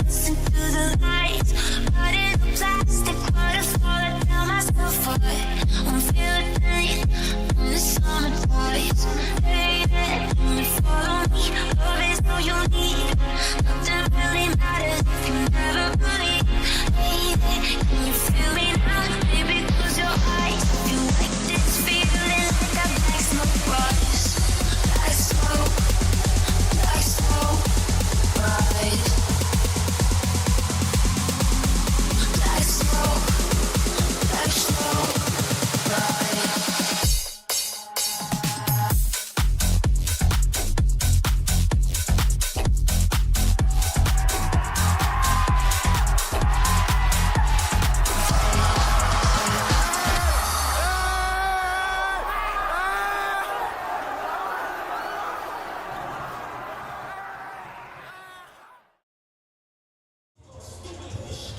listen to the lights. But in the plastic waterfall down myself for I'm feeling pain when the summer dies. Baby, can you follow me? Love is all you need. Nothing really matters if you never believe. Baby, can you feel me now? Baby, close your eyes. You like this feeling like a black smoke rise. Black smoke rise. Black smoke rise.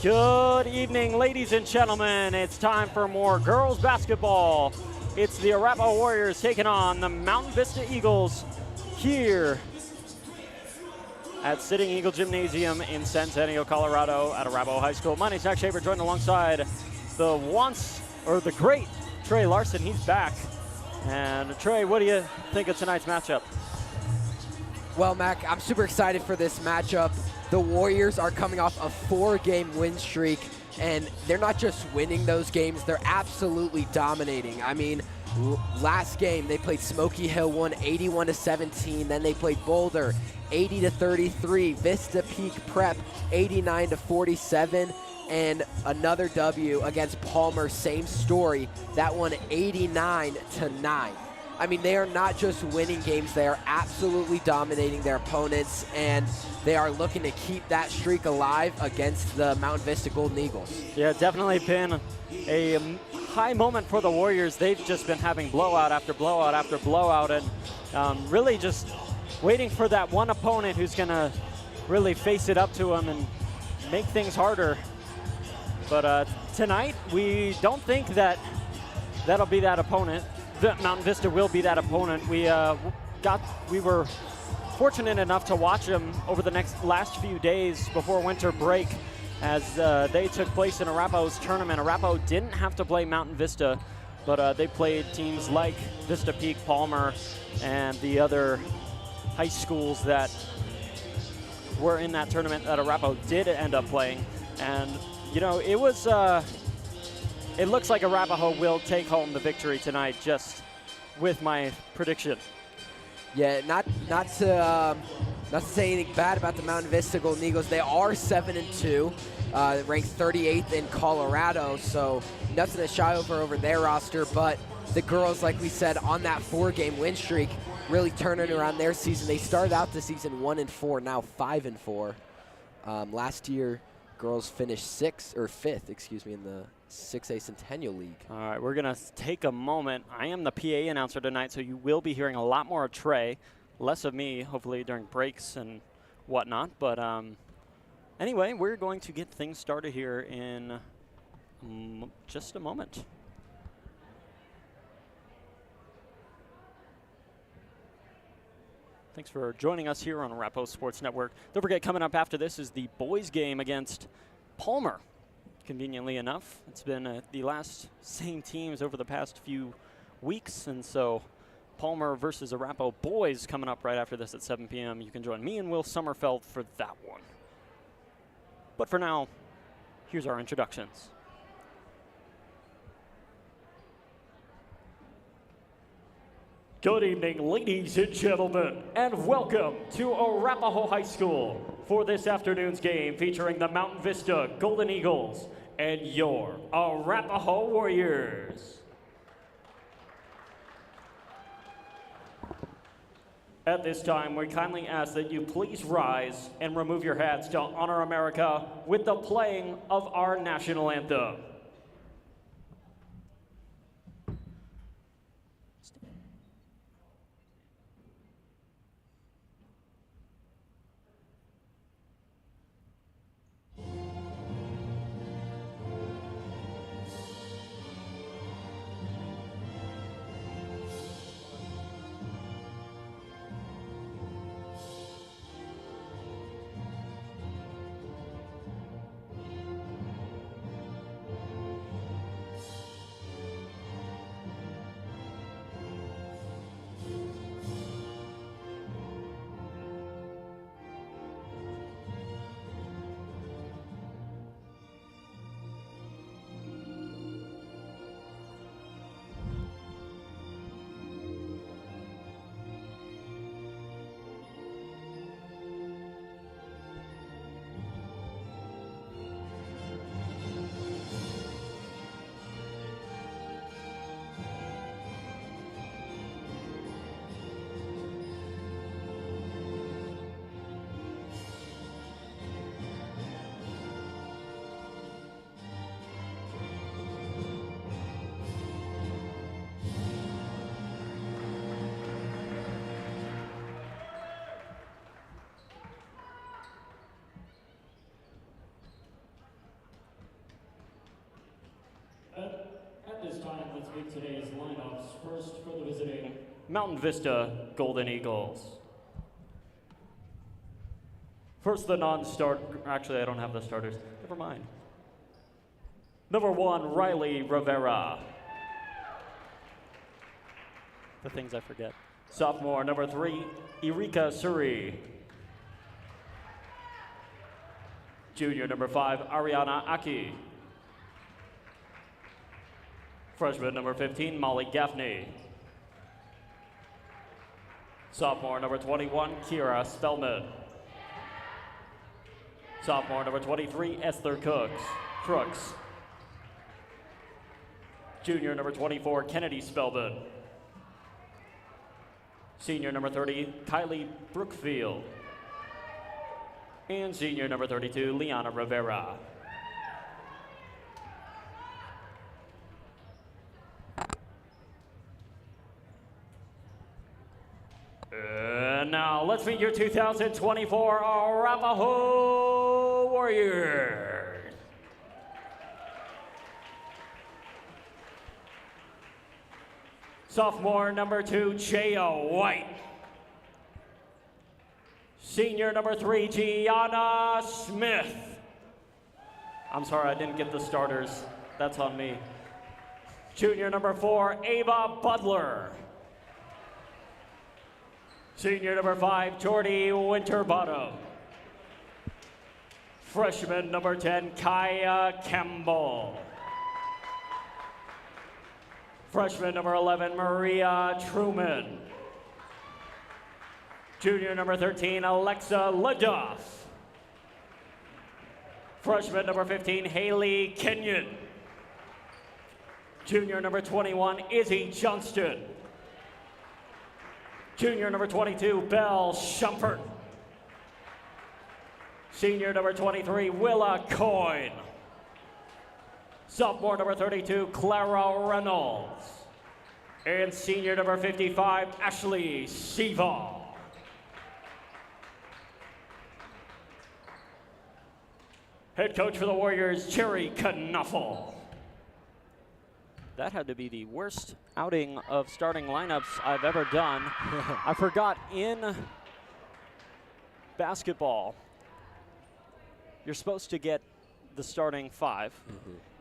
Good evening, ladies and gentlemen. It's time for more girls basketball. It's the Arapahoe Warriors taking on the Mountain Vista Eagles here at Sitting Eagle Gymnasium in Centennial, Colorado at Arapahoe High School. My name's Zach Shaver, joined alongside the great Trey Larson. He's back. And Trey, what do you think of tonight's matchup? Well, Mac, I'm super excited for this matchup. The Warriors are coming off a 4-game win streak, and they're not just winning those games, they're absolutely dominating. I mean, last game they played Smoky Hill, won 81-17. Then they played Boulder, 80-33. Vista Peak Prep, 89-47. And another W against Palmer, same story. That one 89-9. I mean, they are not just winning games, they are absolutely dominating their opponents, and they are looking to keep that streak alive against the Mountain Vista Golden Eagles. Yeah, definitely been a high moment for the Warriors. They've just been having blowout after blowout after blowout, and really just waiting for that one opponent who's going to really face it up to them and make things harder. But tonight, we don't think that that'll be that opponent. Mountain Vista will be that opponent. We were fortunate enough to watch them over the last few days before winter break as they took place in Arapahoe's tournament. Arapahoe didn't have to play Mountain Vista, but they played teams like Vista Peak, Palmer, and the other high schools that were in that tournament that Arapahoe did end up playing. And, you know, it was... it looks like Arapahoe will take home the victory tonight, just with my prediction. Yeah, not to say anything bad about the Mountain Vista Golden Eagles. They are 7-2, ranked 38th in Colorado, so nothing to shy over their roster. But the girls, like we said, on that 4-game win streak, really turning around their season. They started out the season 1-4, now 5-4. Last year, girls finished 5th, in the 6A Centennial League. All right, we're going to take a moment. I am the PA announcer tonight, so you will be hearing a lot more of Trey, less of me, hopefully during breaks and whatnot. But anyway, we're going to get things started here in just a moment. Thanks for joining us here on Arapahoe Sports Network. Don't forget, coming up after this is the boys' game against Palmer. Conveniently enough, it's been the last same teams over the past few weeks, and so Palmer versus Arapahoe boys coming up right after this at 7 p.m. You can join me and Will Sommerfeld for that one. But for now, here's our introductions. Good evening, ladies and gentlemen, and welcome to Arapahoe High School for this afternoon's game featuring the Mountain Vista Golden Eagles and your Arapahoe Warriors. At this time, we kindly ask that you please rise and remove your hats to honor America with the playing of our national anthem. let's meet today's lineups. First for the visiting Mountain Vista Golden Eagles. First, the non-start. Actually, I don't have the starters. Never mind. Number 1, Riley Rivera. The things I forget. Sophomore, number 3, Erika Suri. Junior, number 5, Ariana Aki. Freshman, number 15, Molly Gaffney. Sophomore, number 21, Kira Spellman. Sophomore, number 23, Esther Crooks. Junior, number 24, Kennedy Spellman. Senior, number 30, Kylie Brookfield. And senior, number 32, Liana Rivera. And now let's meet your 2024 Arapahoe Warriors. Sophomore, number 2, Chaya White. Senior, number 3, Gianna Smith. I'm sorry, I didn't get the starters. That's on me. Junior, number 4, Ava Butler. Senior, number 5, Jordy Winterbottom. Freshman, number 10, Kaya Campbell. Freshman, number 11, Maria Truman. Junior, number 13, Alexa Leduff. Freshman, number 15, Haley Kenyon. Junior, number 21, Izzy Johnston. Junior, number 22, Belle Shumpert. Senior, number 23, Willa Coyne. Sophomore, number 32, Clara Reynolds. And senior, number 55, Ashley Seaval. Head coach for the Warriors, Jerry Knuffel. That had to be the worst outing of starting lineups I've ever done. I forgot in basketball, you're supposed to get the starting 5.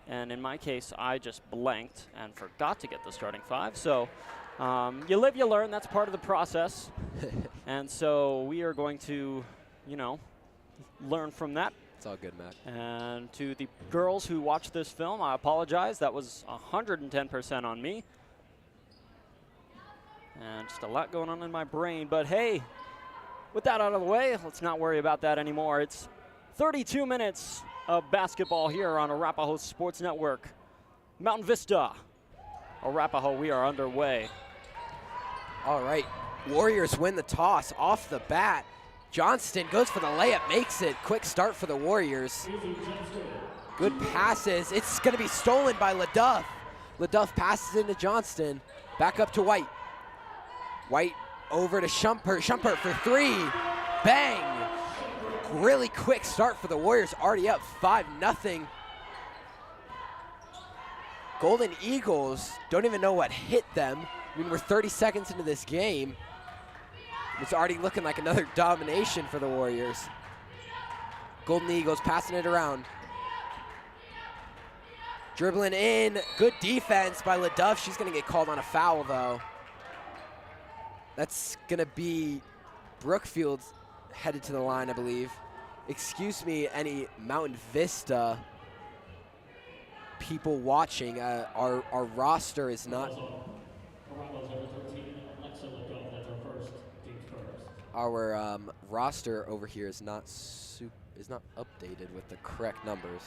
And in my case, I just blanked and forgot to get the starting 5. So you live, you learn. That's part of the process. And so we are going to, learn from that. It's all good, Matt. And to the girls who watched this film, I apologize. That was 110% on me. And just a lot going on in my brain. But hey, with that out of the way, let's not worry about that anymore. It's 32 minutes of basketball here on Arapahoe Sports Network. Mountain Vista, Arapahoe, we are underway. All right, Warriors win the toss off the bat. Johnston goes for the layup, makes it. Quick start for the Warriors. Good passes. It's going to be stolen by Leduff. Leduff passes into Johnston. Back up to White. White over to Shumpert. Shumpert for 3. Bang! Really quick start for the Warriors. Already up 5-0. Golden Eagles don't even know what hit them. I mean, we're 30 seconds into this game. It's already looking like another domination for the Warriors. Golden Eagles passing it around. Dribbling in. Good defense by Leduff. She's going to get called on a foul, though. That's going to be Brookfield headed to the line, I believe. Excuse me, any Mountain Vista people watching. Our roster is not... Our roster over here is not updated with the correct numbers.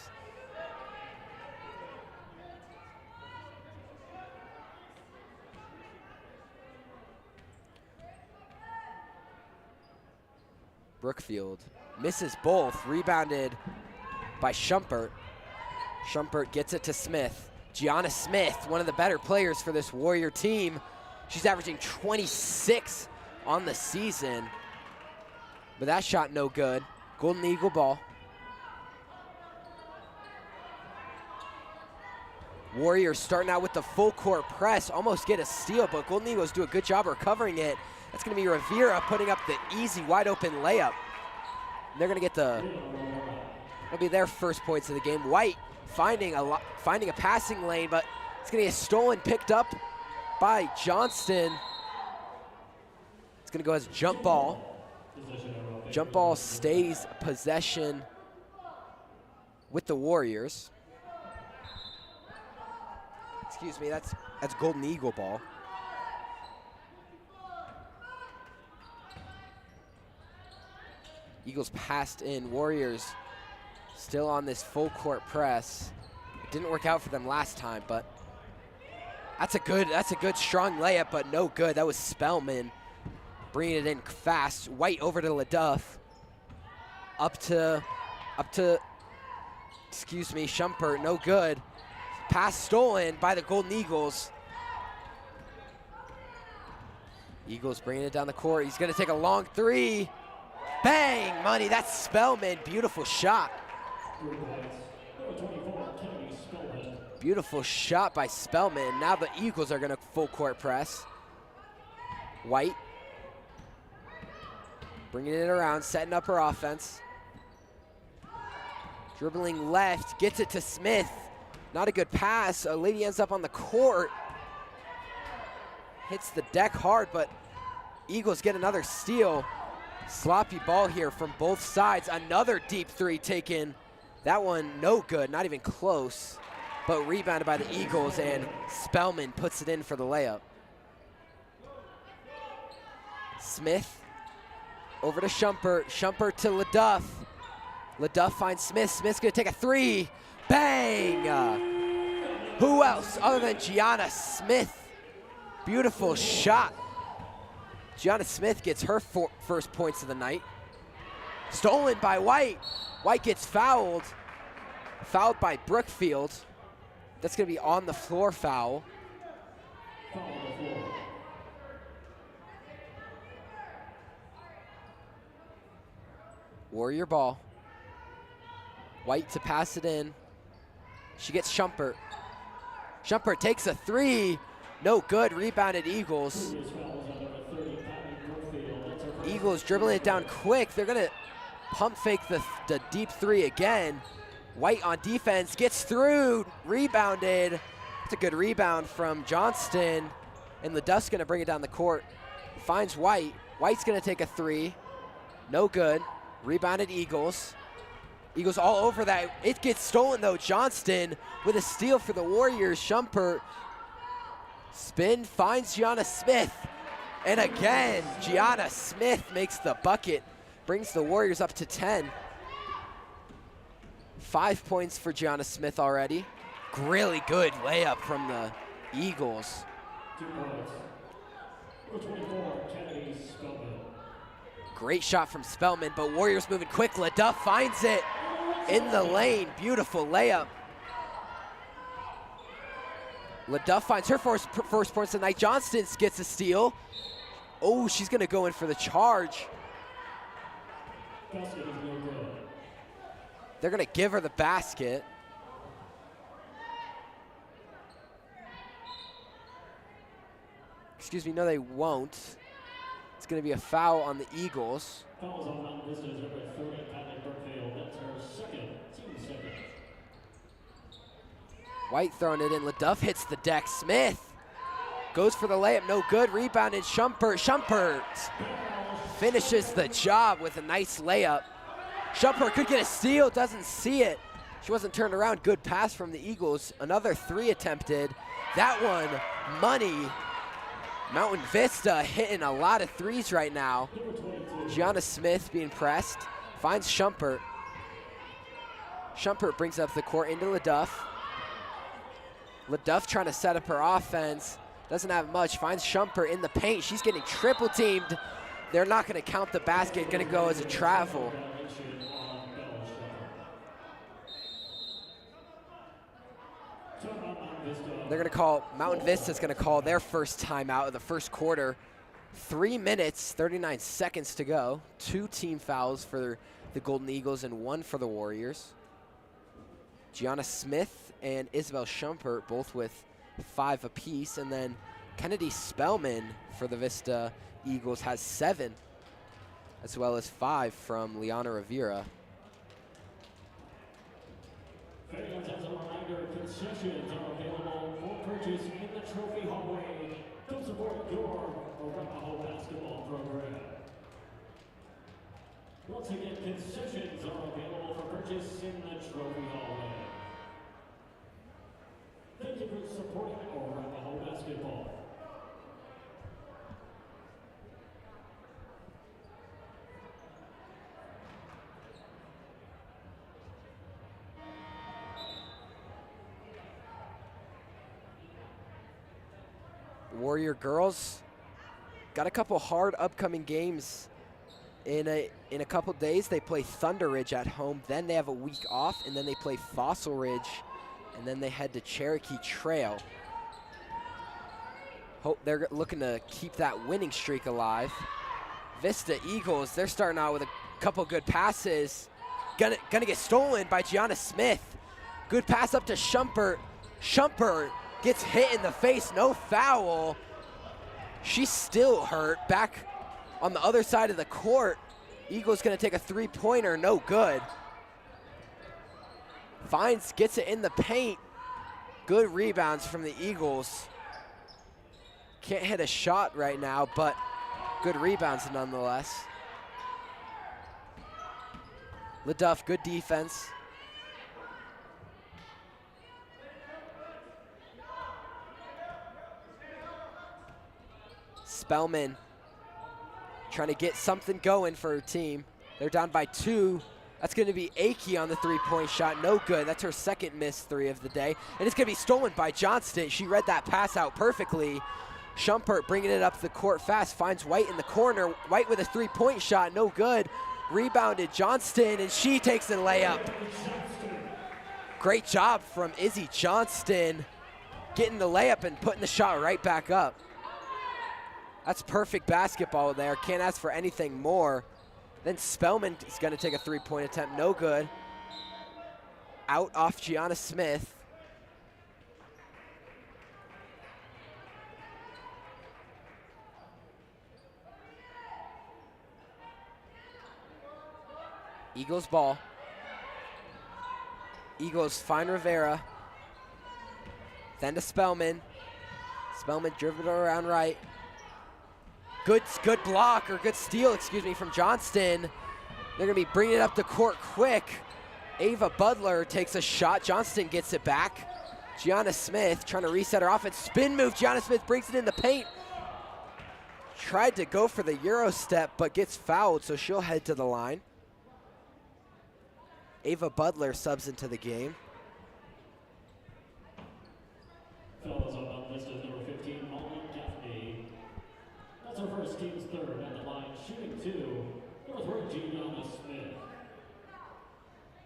Brookfield misses both, rebounded by Shumpert. Shumpert gets it to Smith. Gianna Smith, one of the better players for this Warrior team. She's averaging 26 on the season, but that shot no good. Golden Eagle ball. Warriors starting out with the full court press, almost get a steal, but Golden Eagles do a good job recovering it. That's gonna be Rivera putting up the easy, wide open layup. And they're gonna get it'll be their first points of the game. White finding a passing lane, but it's gonna get stolen, picked up by Johnston. It's gonna go as a jump ball. Jump ball stays possession with the Warriors. Excuse me, that's Golden Eagle ball. Eagles passed in. Warriors still on this full court press. It didn't work out for them last time, but that's a good strong layup, but no good. That was Spellman bringing it in fast. White over to LaDuff. Up to, excuse me, Shumpert, no good. Pass stolen by the Golden Eagles. Eagles bringing it down the court. He's gonna take a long three. Bang, money, that's Spellman, beautiful shot. Beautiful shot by Spellman. Now the Eagles are gonna full court press. White bringing it around, setting up her offense. Dribbling left, gets it to Smith. Not a good pass. A lady ends up on the court. Hits the deck hard, but Eagles get another steal. Sloppy ball here from both sides. Another deep three taken. That one no good, not even close. But rebounded by the Eagles, and Spellman puts it in for the layup. Smith over to Shumpert. Shumpert to LaDuff. LaDuff finds Smith. Smith's gonna take a three. Bang! Who else other than Gianna Smith? Beautiful shot. Gianna Smith gets her first points of the night. Stolen by White. White gets fouled. Fouled by Brookfield. That's gonna be on the floor foul. Warrior ball. White to pass it in. She gets Shumpert. Shumpert takes a three. No good, rebounded Eagles. Eagles dribbling it down quick. They're gonna pump fake the deep three again. White on defense, gets through, rebounded. It's a good rebound from Johnston. And LaDuff's gonna bring it down the court. Finds White. White's gonna take a three. No good, rebounded Eagles. Eagles all over that. It gets stolen though. Johnston with a steal for the Warriors. Shumpert spin, finds Gianna Smith. And again, Gianna Smith makes the bucket. Brings the Warriors up to 10. 5 points for Gianna Smith already. Really good layup from the Eagles. 2 points. Number 24, Kennedy Spellman. Great shot from Spellman, but Warriors moving quick. LaDuff finds it in the lane. Beautiful layup. LaDuff finds her first points tonight. Johnston gets a steal. Oh, she's gonna go in for the charge. Basket is no good. They're gonna give her the basket. Excuse me, no they won't. It's gonna be a foul on the Eagles. Fouls on Mountain Vista is number 30, Patty Brookfield. That's her second, team second. White throwing it in. LaDuff hits the deck. Smith goes for the layup. No good. Rebounded Shumpert. Shumpert finishes the job with a nice layup. Shumpert could get a steal. Doesn't see it. She wasn't turned around. Good pass from the Eagles. Another three attempted. That one, money. Mountain Vista hitting a lot of threes right now. Gianna Smith being pressed. Finds Shumpert. Shumpert brings up the court into LaDuff. LaDuff trying to set up her offense. Doesn't have much. Finds Shumpert in the paint. She's getting triple teamed. They're not going to count the basket. Going to go as a travel. They're going to call, Mountain Vista's going to call their first timeout of the first quarter. 3 minutes, 39 seconds to go. 2 team fouls for the Golden Eagles and 1 for the Warriors. Gianna Smith and Isabel Schumpert, both with 5 apiece. And then Kennedy Spellman for the Vista Eagles has 7, as well as 5 from Liana Rivera. Fans, as a reminder, concessions are available for purchase in the trophy hallway. Come support your Arapahoe basketball program. Once again, concessions are available for purchase in the trophy hallway. Thank you for supporting Arapahoe basketball. Warrior girls got a couple hard upcoming games. In a couple days, they play Thunder Ridge at home. Then they have a week off, and then they play Fossil Ridge, and then they head to Cherokee Trail. Hope they're looking to keep that winning streak alive. Vista Eagles, they're starting out with a couple good passes. Gonna get stolen by Gianna Smith. Good pass up to Schumpert. Schumpert gets hit in the face, no foul. She's still hurt. Back on the other side of the court, Eagles gonna take a 3-pointer, no good. Fines gets it in the paint. Good rebounds from the Eagles. Can't hit a shot right now, but good rebounds nonetheless. LeDuff, good defense. Spellman trying to get something going for her team. They're down by 2. That's going to be Aki on the 3-point shot. No good. That's her second missed 3 of the day. And it's going to be stolen by Johnston. She read that pass out perfectly. Schumpert bringing it up the court fast. Finds White in the corner. White with a 3-point shot. No good. Rebounded Johnston, and she takes the layup. Great job from Izzy Johnston getting the layup and putting the shot right back up. That's perfect basketball there. Can't ask for anything more. Then Spellman is going to take a 3-point attempt. No good. Out off Gianna Smith. Eagles ball. Eagles find Rivera. Then to Spellman. Spellman dribbling around right. Good block, or good steal, excuse me, from Johnston. They're gonna be bringing it up the court quick. Ava Butler takes a shot. Johnston gets it back. Gianna Smith trying to reset her offense. Spin move, Gianna Smith brings it in the paint. Tried to go for the Euro step, but gets fouled, so she'll head to the line. Ava Butler subs into the game. Fellas up on list is number 15, Molly Gaffney. That's her first, team's third at the line, shooting 2. Northward Gianna Smith.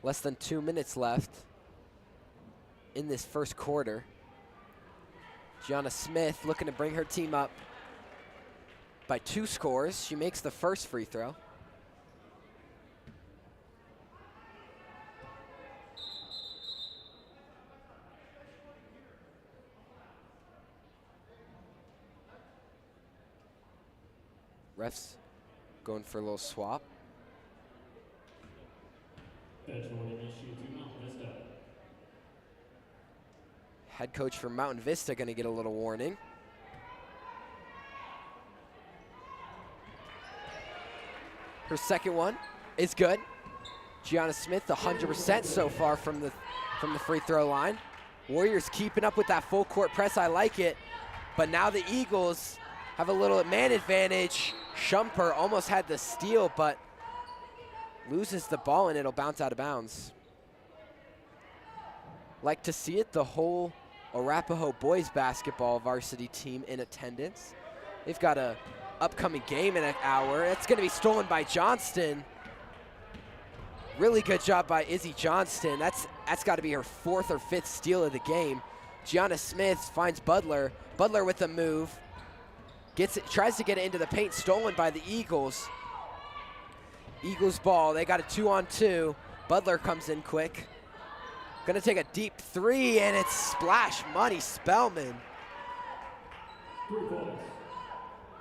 Less than 2 minutes left in this first quarter. Gianna Smith looking to bring her team up by 2 scores. She makes the first free throw. Refs going for a little swap. Bench warning issue to Mountain Vista. Head coach for Mountain Vista going to get a little warning. Her second one is good. Gianna Smith, 100% so far from the free throw line. Warriors keeping up with that full court press. I like it. But now the Eagles have a little man advantage. Schumpert almost had the steal, but loses the ball and it'll bounce out of bounds. Like to see it, the whole Arapahoe boys basketball varsity team in attendance. They've got a upcoming game in an hour. It's gonna be stolen by Johnston. Really good job by Izzy Johnston. That's gotta be her 4th or 5th steal of the game. Gianna Smith finds Butler. Butler with the move. Gets it, tries to get it into the paint, stolen by the Eagles. Eagles ball, they got a 2-on-2. Butler comes in quick. Gonna take a deep three, and it's splash money, Spellman. 3 points.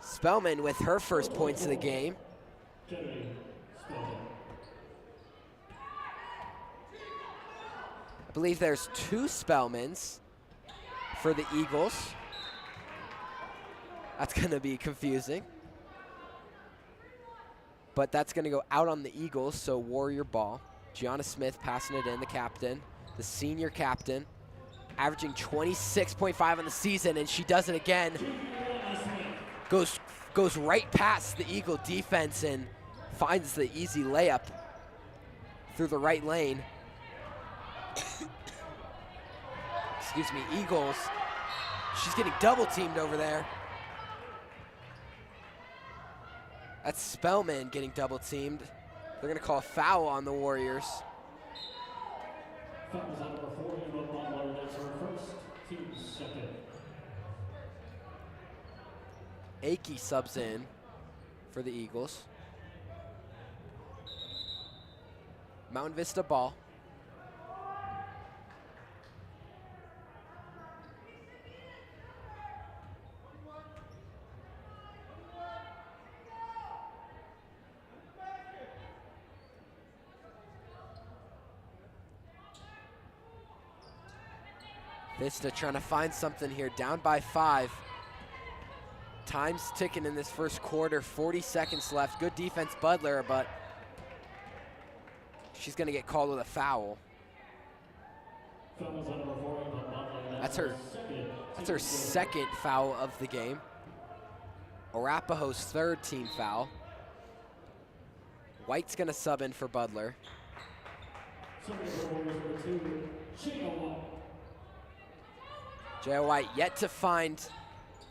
Spellman with her first points of the game. Kennedy Spellman. I believe there's 2 Spellmans for the Eagles. That's gonna be confusing. But that's gonna go out on the Eagles, so Warrior ball. Gianna Smith passing it in, the captain, the senior captain, averaging 26.5 on the season, and she does it again. Goes right past the Eagle defense and finds the easy layup through the right lane. Excuse me, Eagles. She's getting double teamed over there. That's Spellman getting double teamed. They're gonna call a foul on the Warriors. Fouls on number 4, Eva Butler. That's her first, team second. Akey subs in for the Eagles. Mountain Vista ball. Vista trying to find something here, down by 5. Time's ticking in this first quarter, 40 seconds left. Good defense, Butler, but she's gonna get called with a foul. Fouls on number 4, Eva Butler. That's her second foul of the game. Arapahoe's third team foul. White's gonna sub in for Butler. Number 2, Gina White. J.O. White yet to find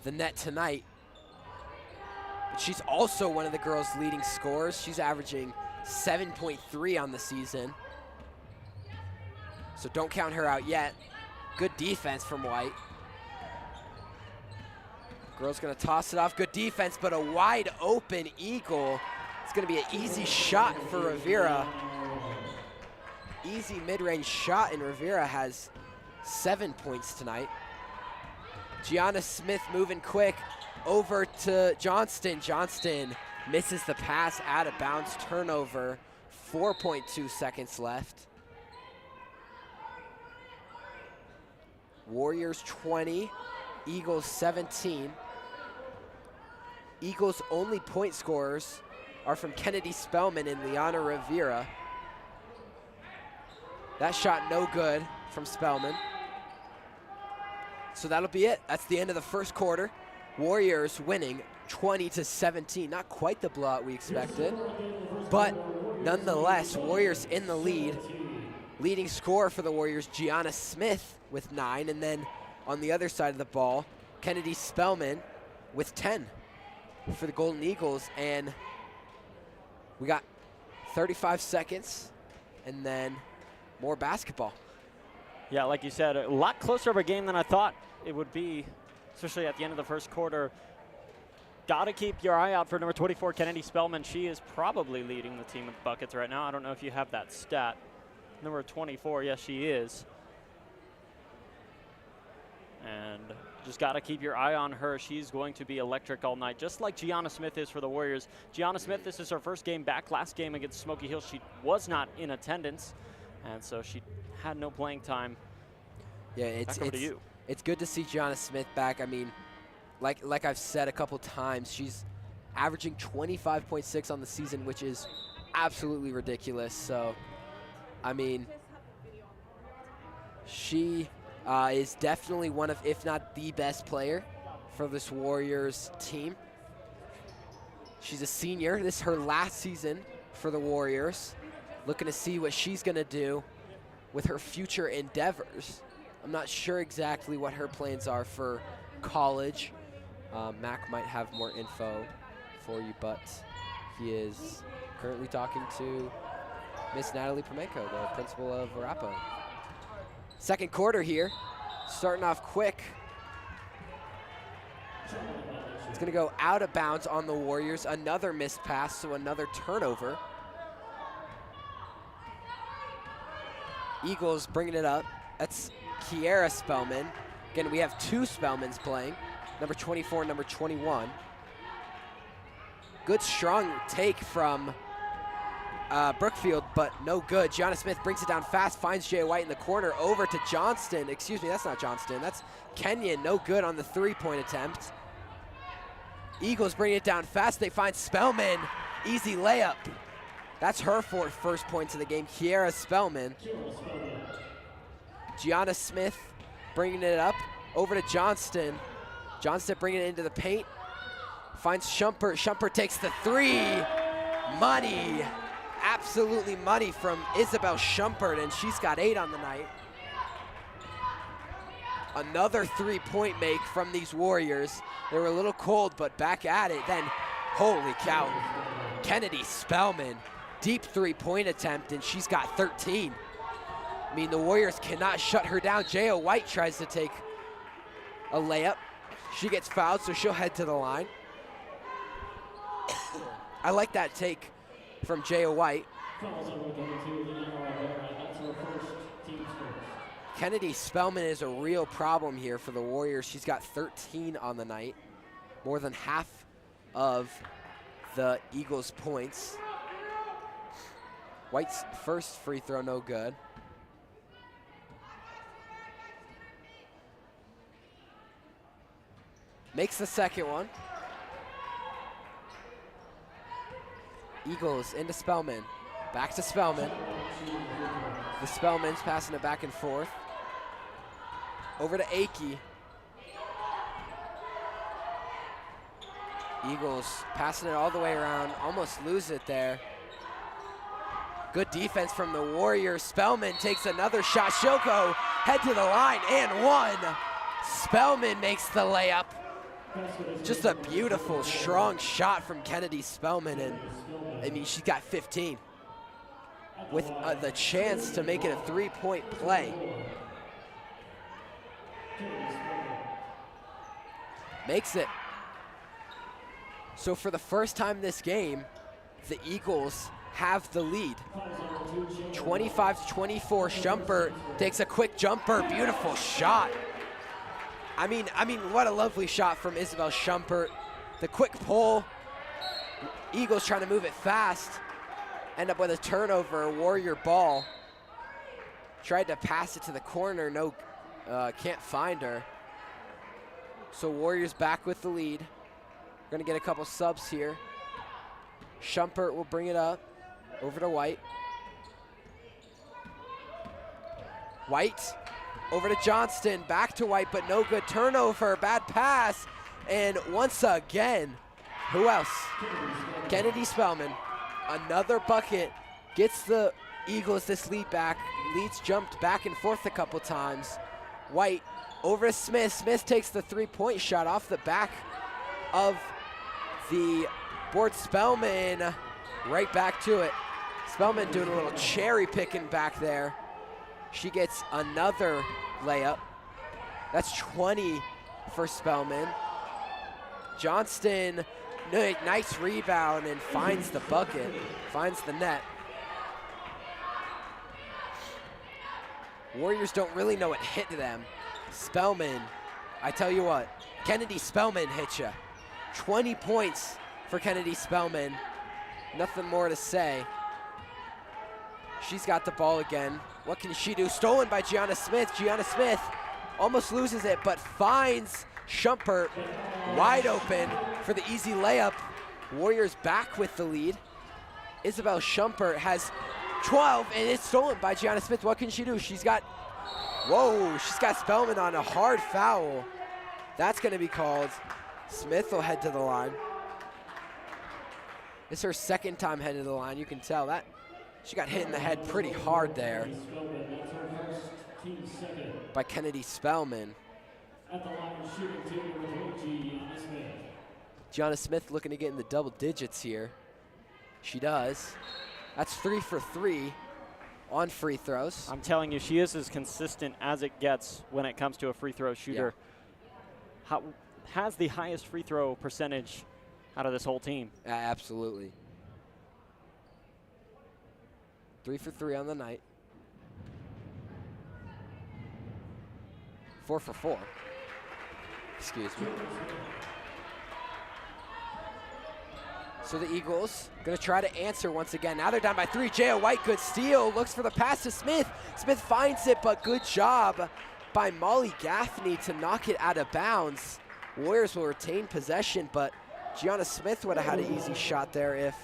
the net tonight. But she's also one of the girls' leading scorers. She's averaging 7.3 on the season. So don't count her out yet. Good defense from White. Girl's gonna toss it off. Good defense, but a wide open Eagle. It's gonna be an easy shot for Rivera. Easy mid-range shot, and Rivera has 7 points tonight. Gianna Smith moving quick over to Johnston. Johnston misses the pass, out of bounds, turnover. 4.2 seconds left. Warriors 20, Eagles 17. Eagles' only point scorers are from Kennedy Spellman and Liana Rivera. That shot no good from Spellman. So that'll be it. That's the end of the first quarter. Warriors winning 20-17. Not quite the blowout we expected, but nonetheless, Warriors in the lead. Leading scorer for the Warriors, Gianna Smith with 9, and then on the other side of the ball, Kennedy Spellman with 10 for the Golden Eagles. And we got 35 seconds and then more basketball. Yeah, like you said, a lot closer of a game than I thought it would be, especially at the end of the first quarter. Got to keep your eye out for number 24, Kennedy Spellman. She is probably leading the team with buckets right now. I don't know if you have that stat. Number 24, yes, she is. And just got to keep your eye on her. She's going to be electric all night, just like Gianna Smith is for the Warriors. Gianna Smith, this is her first game back. Last game against Smoky Hill, she was not in attendance, and so she had no playing time. Yeah, it's good to see Gianna Smith back. I mean, like I've said a couple times, she's averaging 25.6 on the season, which is absolutely ridiculous. So, I mean, she is definitely one of, if not the best player for this Warriors team. She's a senior. This is her last season for the Warriors. Looking to see what she's going to do with her future endeavors. I'm not sure exactly what her plans are for college. Mac might have more info for you, but he is currently talking to Miss Natalie Promenko, the principal of Arapahoe. Second quarter here, starting off quick. It's gonna go out of bounds on the Warriors. Another missed pass, so another turnover. Eagles bringing it up. That's Kiera Spellman. Again, we have 2 Spellmans playing, number 24 and number 21. Good, strong take from Brookfield, but no good. Gianna Smith brings it down fast, finds Jay White in the corner, over to Johnston. Excuse me, that's not Johnston, that's Kenyon. No good on the 3-point attempt. Eagles bring it down fast, they find Spellman. Easy layup. That's her first points of the game, Kiera Spellman. Gianna Smith bringing it up, over to Johnston. Johnston bringing it into the paint, finds Shumpert. Shumpert takes the 3. Money, absolutely money from Isabel Shumpert, and she's got 8 on the night. Another 3-point make from these Warriors. They were a little cold, but back at it. Then, holy cow, Kennedy Spellman, deep 3-point attempt, and she's got 13. I mean, the Warriors cannot shut her down. J.O. White tries to take a layup. She gets fouled, so she'll head to the line. I like that take from J.O. White. Kennedy Spellman is a real problem here for the Warriors. She's got 13 on the night, more than half of the Eagles' points. White's first free throw, no good. Makes the second one. Eagles into Spellman. Back to Spellman. The Spellman's passing it back and forth. Over to Akey. Eagles passing it all the way around. Almost lose it there. Good defense from the Warriors. Spellman takes another shot. She'll go head to the line and 1. Spellman makes the layup. Just a beautiful, strong shot from Kennedy Spellman, and I mean, she's got 15 with the chance to make it a 3-point play. Makes it. So for the first time this game, the Eagles have the lead. 25-24, Shumpert takes a quick jumper, beautiful shot. I mean, what a lovely shot from Isabel Shumpert. The quick pull. Eagles trying to move it fast. End up with a turnover, Warrior ball. Tried to pass it to the corner, no, can't find her. So Warriors back with the lead. We're gonna get a couple subs here. Shumpert will bring it up, over to White. White. Over to Johnston, back to White, but no good. Turnover, bad pass. And once again, who else? Kennedy Spellman, another bucket, gets the Eagles this lead back. Leads jumped back and forth a couple times. White over to Smith. Smith takes the 3-point shot off the back of the board. Spellman right back to it. Spellman doing a little cherry picking back there. She gets another layup. That's 20 for Spellman. Johnston, nice rebound and finds the bucket, finds the net. Warriors don't really know what hit them. Spellman, I tell you what, Kennedy Spellman hit ya. 20 points for Kennedy Spellman. Nothing more to say. She's got the ball again. What can she do? Stolen by Gianna Smith. Gianna Smith almost loses it, but finds Shumpert wide open for the easy layup. Warriors back with the lead. Isabel Shumpert has 12, and it's stolen by Gianna Smith. What can she do? She's got Spellman on a hard foul. That's gonna be called. Smith will head to the line. It's her second time headed to the line. You can tell that. She got hit in the head pretty hard there by Kennedy Spellman. At the line, shooting 2, number 3, Gianna Smith. Gianna Smith looking to get in the double digits here. She does. That's 3 for 3 on free throws. I'm telling you, she is as consistent as it gets when it comes to a free throw shooter. Has the highest free throw percentage out of this whole team. Absolutely. 3 for 3 on the night. 4 for 4. Excuse me. So the Eagles gonna try to answer once again. Now they're down by 3. J.O. White, good steal. Looks for the pass to Smith. Smith finds it, but good job by Molly Gaffney to knock it out of bounds. Warriors will retain possession, but Gianna Smith would have had an easy shot there if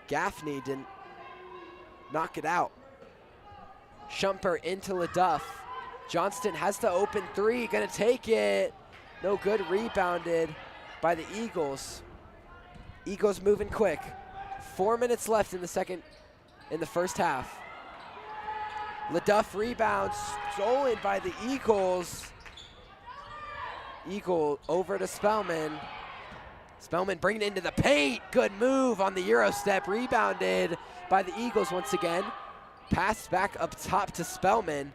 Gaffney didn't knock it out. Shumpert into LaDuff. Johnston has the open 3, gonna take it. No good, rebounded by the Eagles. Eagles moving quick. 4 minutes left in the first half. LaDuff rebounds, stolen by the Eagles. Eagle over to Spellman. Spellman bringing it into the paint. Good move on the Euro step, rebounded by the Eagles once again. Pass back up top to Spellman.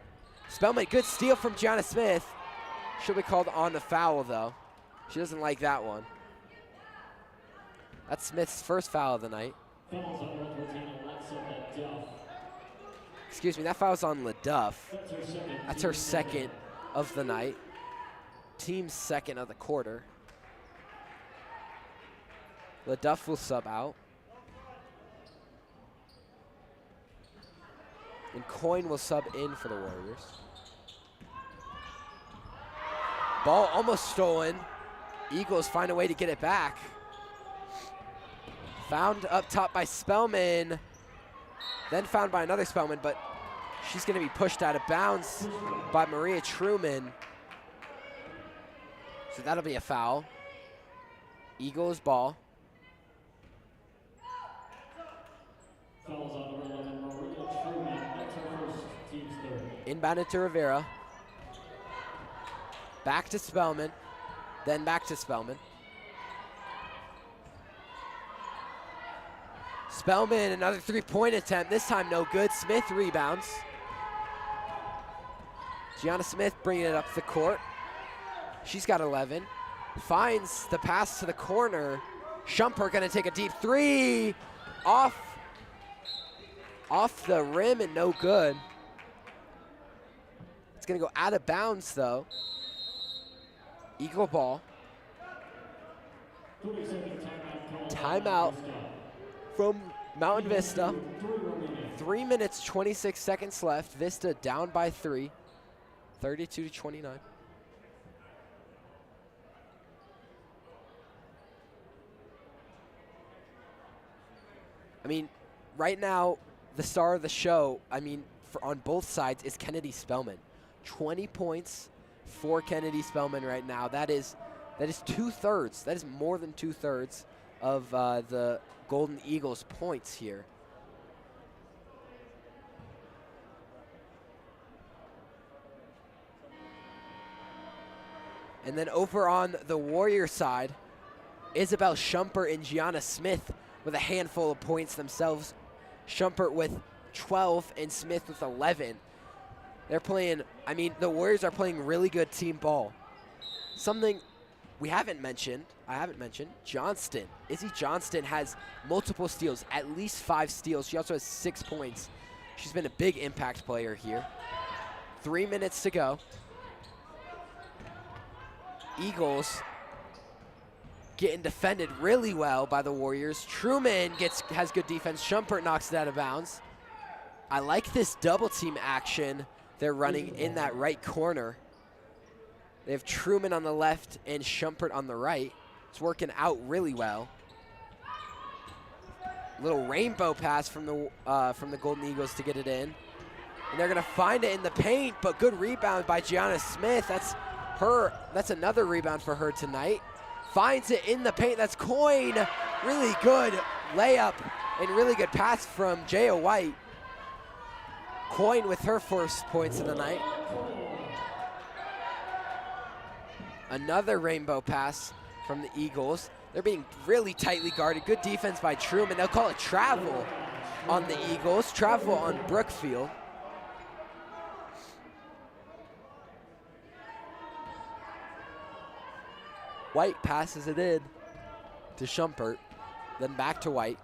Spellman, good steal from Gianna Smith. She'll be called on the foul though. She doesn't like that one. That's Smith's first foul of the night. Excuse me, that foul's on LaDuff. That's her second of the night. Team's second of the quarter. LaDuff will sub out. And Coyne will sub in for the Warriors. Ball almost stolen. Eagles find a way to get it back. Found up top by Spellman. Then found by another Spellman, but she's gonna be pushed out of bounds by Maria Truman. So that'll be a foul. Eagles ball. Fouls on number 11, Maria Truman. That's her first, team's third. Inbounded to Rivera. Back to Spellman. Then back to Spellman. Spellman, another 3-point attempt. This time no good. Smith rebounds. Gianna Smith bringing it up the court. She's got 11. Finds the pass to the corner. Shumpert gonna take a deep 3. Off the rim and no good. It's gonna go out of bounds though. Eagle ball. Timeout from Mountain Vista. 3 minutes, 26 seconds left. Vista down by 3, 32-29. I mean, right now, the star of the show, I mean, on both sides is Kennedy Spellman. 20 points for Kennedy Spellman right now. That is 2/3. That is more than 2/3 of the Golden Eagles points here. And then over on the Warrior side, Isabel Shumpert and Gianna Smith with a handful of points themselves. Shumpert with 12 and Smith with 11. They're playing, I mean, the Warriors are playing really good team ball. Something I haven't mentioned, Johnston. Izzy Johnston has multiple steals, at least 5 steals. She also has 6 points. She's been a big impact player here. 3 minutes to go. Eagles getting defended really well by the Warriors. Truman has good defense. Shumpert knocks it out of bounds. I like this double team action they're running in that right corner. They have Truman on the left and Shumpert on the right. It's working out really well. Little rainbow pass from the Golden Eagles to get it in. And they're gonna find it in the paint, but good rebound by Gianna Smith. That's another rebound for her tonight. Finds it in the paint, that's Coyne. Really good layup and really good pass from J.O. White. Coyne with her first points of the night. Another rainbow pass from the Eagles. They're being really tightly guarded. Good defense by Truman. They'll call it travel on the Eagles. Travel on Brookfield. White passes it in to Shumpert, then back to White.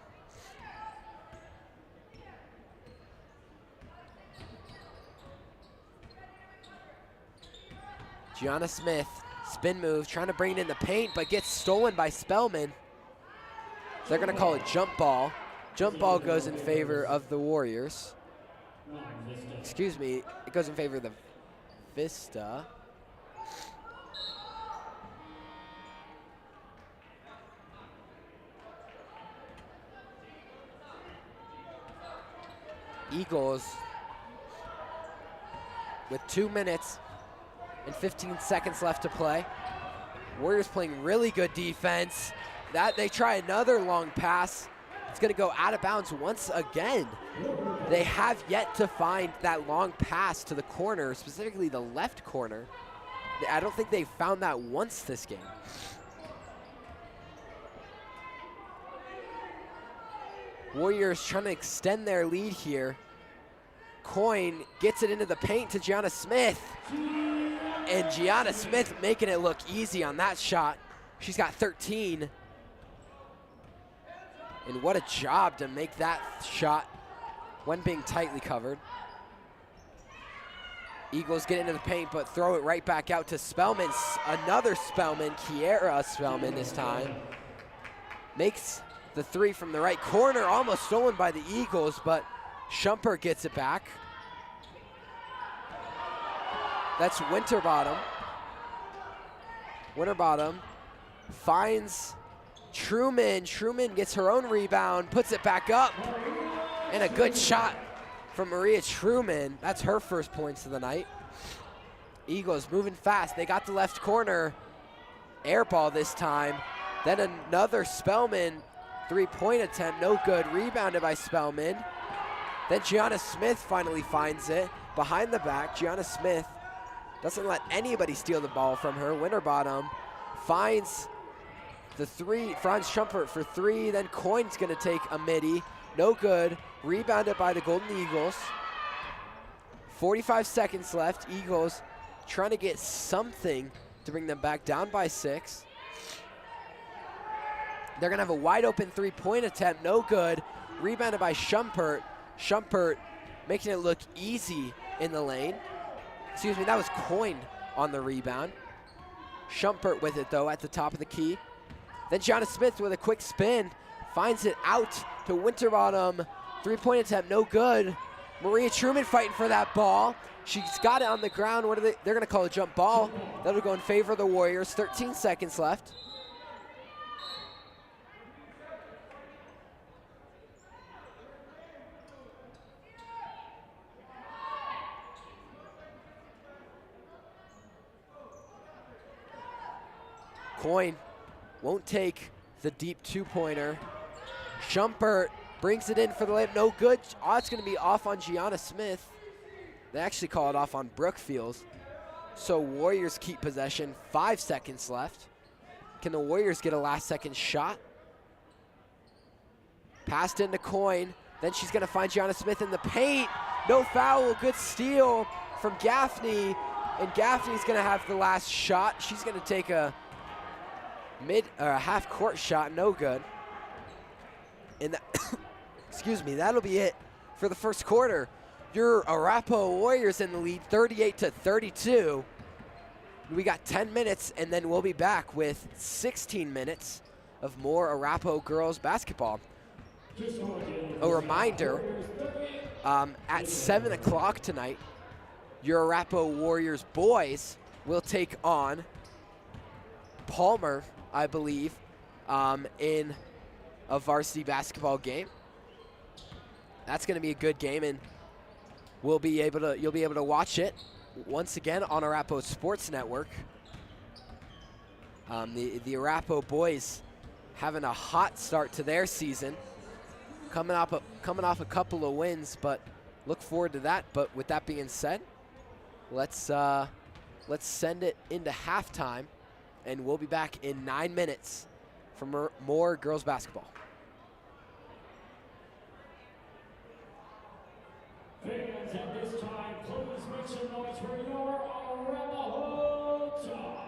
Gianna Smith, spin move, trying to bring it in the paint, but gets stolen by Spellman. They're gonna call it jump ball. Jump ball goes in favor of the Warriors. Excuse me, it goes in favor of the Vista. Eagles with 2 minutes and 15 seconds left to play. Warriors playing really good defense. That they try another long pass. It's gonna go out of bounds once again. They have yet to find that long pass to the corner, specifically the left corner. I don't think they've found that once this game. Warriors trying to extend their lead here. Coyne gets it into the paint to Gianna Smith. And Gianna Smith making it look easy on that shot. She's got 13. And what a job to make that shot when being tightly covered. Eagles get into the paint, but throw it right back out to Spellman. Another Spellman, Kiera Spellman this time. Makes the three from the right corner, almost stolen by the Eagles, but Shumpert gets it back. That's Winterbottom. Winterbottom finds Truman. Truman gets her own rebound, puts it back up, and a good shot from Maria Truman. That's her first points of the night. Eagles moving fast. They got the left corner. Air ball this time. Then another Spellman three-point attempt, no good. Rebounded by Spellman. Then Gianna Smith finally finds it. Behind the back, Gianna Smith doesn't let anybody steal the ball from her. Winterbottom finds the three, Franz Shumpert for three. Then Coyne's gonna take a midi. No good. Rebounded by the Golden Eagles. 45 seconds left. Eagles trying to get something to bring them back down by 6. They're gonna have a wide open three-point attempt, no good. Rebounded by Shumpert. Shumpert making it look easy in the lane. Excuse me, that was Coyne on the rebound. Shumpert with it though at the top of the key. Then Gianna Smith with a quick spin, finds it out to Winterbottom. Three-point attempt, no good. Maria Truman fighting for that ball. She's got it on the ground. What are they? They're gonna call a jump ball. That'll go in favor of the Warriors. 13 seconds left. Coyne won't take the deep two-pointer. Shumpert brings it in for the layup, no good. Oh, it's gonna be off on Gianna Smith. They actually call it off on Brookfield. So Warriors keep possession, 5 seconds left. Can the Warriors get a last second shot? Passed into Coyne, then she's gonna find Gianna Smith in the paint. No foul, good steal from Gaffney. And Gaffney's gonna have the last shot. She's gonna take a half-court shot, no good. And that excuse me, that'll be it for the first quarter. Your Arapahoe Warriors in the lead, 38-32. We got 10 minutes, and then we'll be back with 16 minutes of more Arapahoe girls basketball. A reminder, at 7 o'clock tonight, your Arapahoe Warriors boys will take on Palmer, I believe, in a varsity basketball game. That's going to be a good game, and you'll be able to watch it once again on Arapahoe Sports Network. The Arapahoe boys having a hot start to their season, coming off a couple of wins, but look forward to that. But with that being said, let's send it into halftime. And we'll be back in 9 minutes for more girls basketball. Fans, at this time, please make some noise for your Arapahoe Dogs.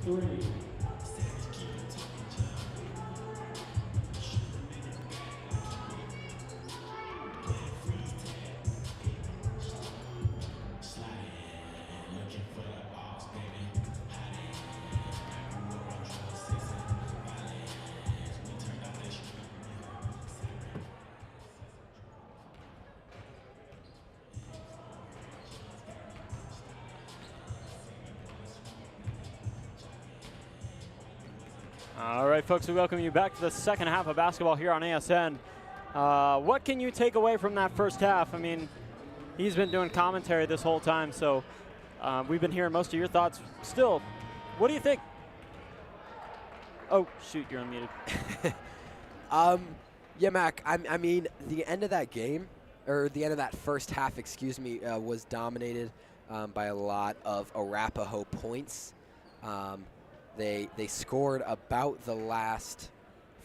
3. All right, folks, we welcome you back to the second half of basketball here on ASN. What can you take away from that first half? I mean, he's been doing commentary this whole time, so we've been hearing most of your thoughts. Still, what do you think? Oh, shoot, you're unmuted. Yeah, Mac, I mean, the end of that game, or the end of that first half, excuse me, was dominated by a lot of Arapahoe points. They scored about the last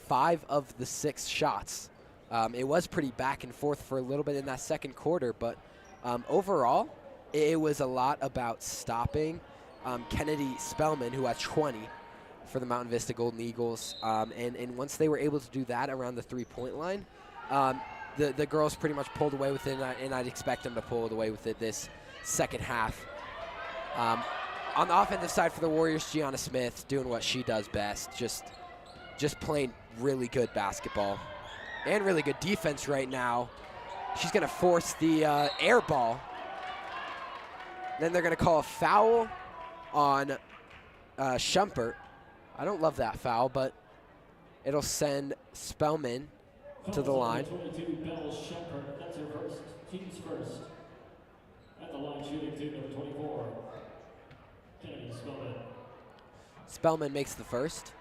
5 of the 6 shots. It was pretty back and forth for a little bit in that second quarter, but overall, it was a lot about stopping Kennedy Spellman, who had 20 for the Mountain Vista Golden Eagles. And once they were able to do that around the 3-point line, the girls pretty much pulled away with it, and I'd expect them to pull away with it this second half. On the offensive side for the Warriors, Gianna Smith doing what she does best, just playing really good basketball and really good defense right now. She's going to force the air ball. Then they're going to call a foul on Schumpert. I don't love that foul, but it'll send Spellman to the line. 22, Bell Schumpert. That's her first. Team's first. At the line shooting 2, number 24. Kennedy Spellman. Spellman makes the first.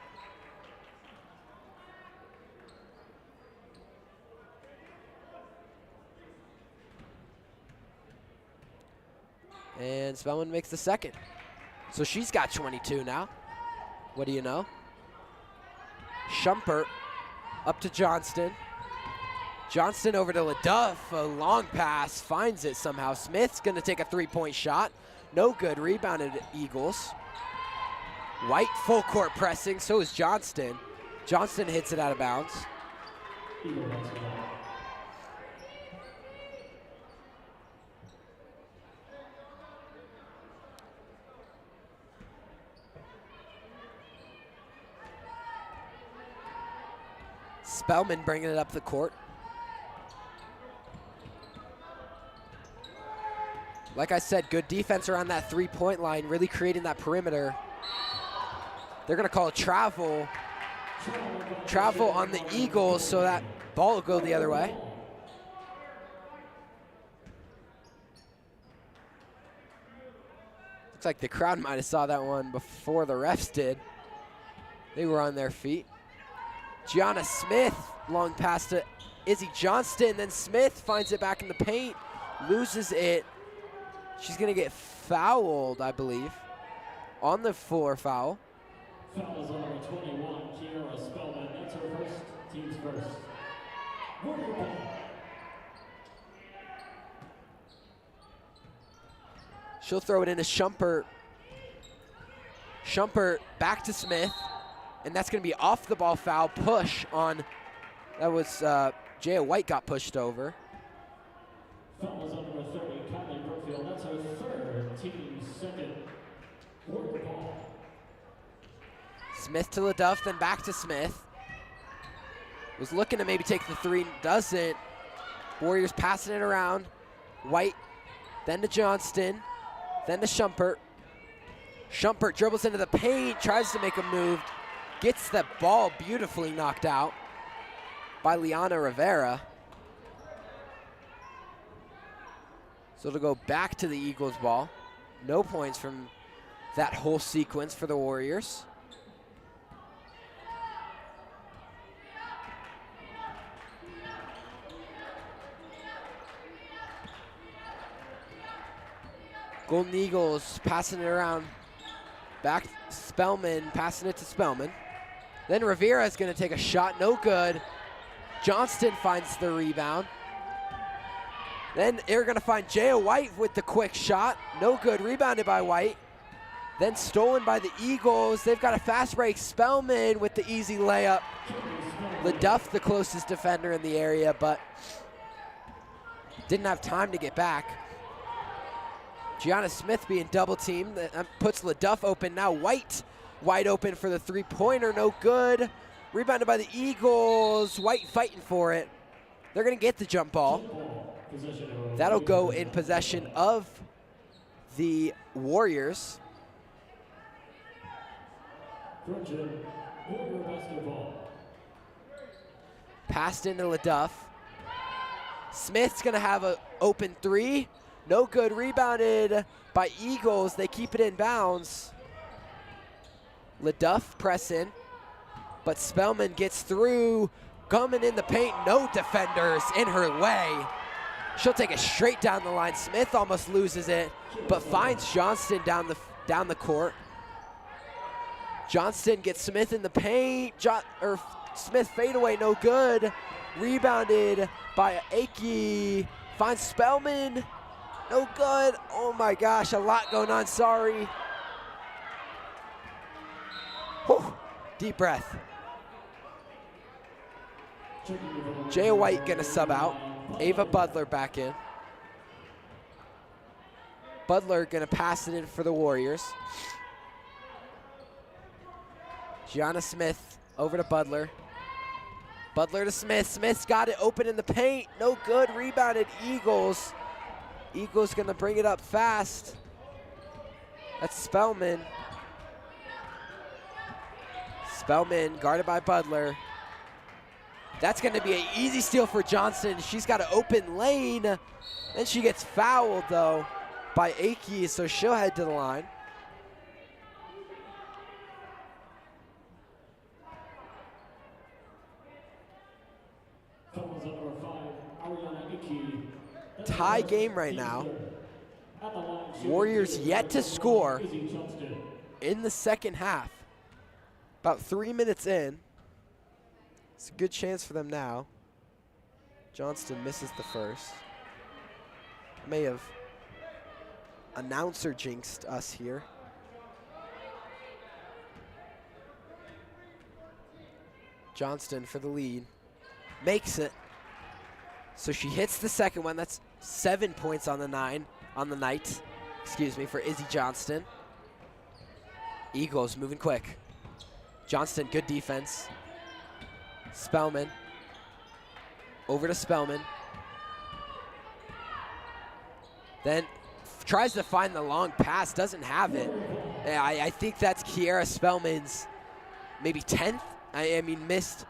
And Spellman makes the second. So she's got 22 now. What do you know? Schumpert up to Johnston. Johnston over to LaDuff. A long pass, finds it somehow. Smith's going to take a 3-point shot. No good, rebounded Eagles. White full court pressing, so is Johnston. Johnston hits it out of bounds. Spellman bringing it up the court. Like I said, good defense around that 3-point line, really creating that perimeter. They're going to call a travel on the Eagles, so that ball will go the other way. Looks like the crowd might have saw that one before the refs did. They were on their feet. Gianna Smith, long pass to Izzy Johnston, then Smith finds it back in the paint, loses it. She's going to get fouled, I believe, on the floor foul. Foul is on number 21, Kiara Spellman. That's her first. Team's first. Warrior ball. She'll throw it into Schumpert. Schumpert back to Smith, and that's going to be off the ball foul. Push on, that was Jaya White got pushed over. Foul is on number 30, Kylie Brookfield. That's her third. Team's second. Warrior ball. Smith to LaDuff, then back to Smith. Was looking to maybe take the 3, doesn't. Warriors passing it around. White, then to Johnston, then to Schumpert. Schumpert dribbles into the paint, tries to make a move, gets the ball beautifully knocked out by Liana Rivera. So it'll go back to the Eagles ball. No points from that whole sequence for the Warriors. Golden Eagles passing it around. Back Spellman, passing it to Spellman. Then Rivera is going to take a shot, no good. Johnston finds the rebound. Then they're going to find Jaya White with the quick shot, no good, rebounded by White. Then stolen by the Eagles. They've got a fast break. Spellman with the easy layup. LeDuff, the closest defender in the area, but didn't have time to get back. Gianna Smith being double teamed. That puts LeDuff open. Now White wide open for the three-pointer. No good. Rebounded by the Eagles. White fighting for it. They're going to get the jump ball. That'll go in possession of the Warriors. Passed into LeDuff. Smith's gonna have an open three. No good, rebounded by Eagles. They keep it in bounds. LeDuff press in, but Spellman gets through. Coming in the paint, no defenders in her way. She'll take it straight down the line. Smith almost loses it, but finds Johnston down the court. Johnston gets Smith in the paint. Smith fadeaway, no good. Rebounded by Aki. Finds Spellman, no good. Oh my gosh, a lot going on, sorry. Whew. Deep breath. Jaya White gonna sub out. Ava Butler back in. Butler gonna pass it in for the Warriors. Gianna Smith over to Butler. Butler to Smith. Smith's got it open in the paint. No good. Rebounded Eagles. Eagles gonna bring it up fast. That's Spellman. Spellman guarded by Butler. That's gonna be an easy steal for Johnston. She's got an open lane. Then she gets fouled though by Aki, so she'll head to the line. Tie game right now. Warriors yet to score in the second half. About 3 minutes in. It's a good chance for them now. Johnston misses the first. May have announcer jinxed us here. Johnston for the lead. Makes it. So she hits the second one. That's 7 points on the night. Excuse me, for Izzy Johnston. Eagles moving quick. Johnston, good defense. Spellman. Over to Spellman. Then tries to find the long pass, doesn't have it. I think that's Kiera Spellman's maybe 10th. I mean, missed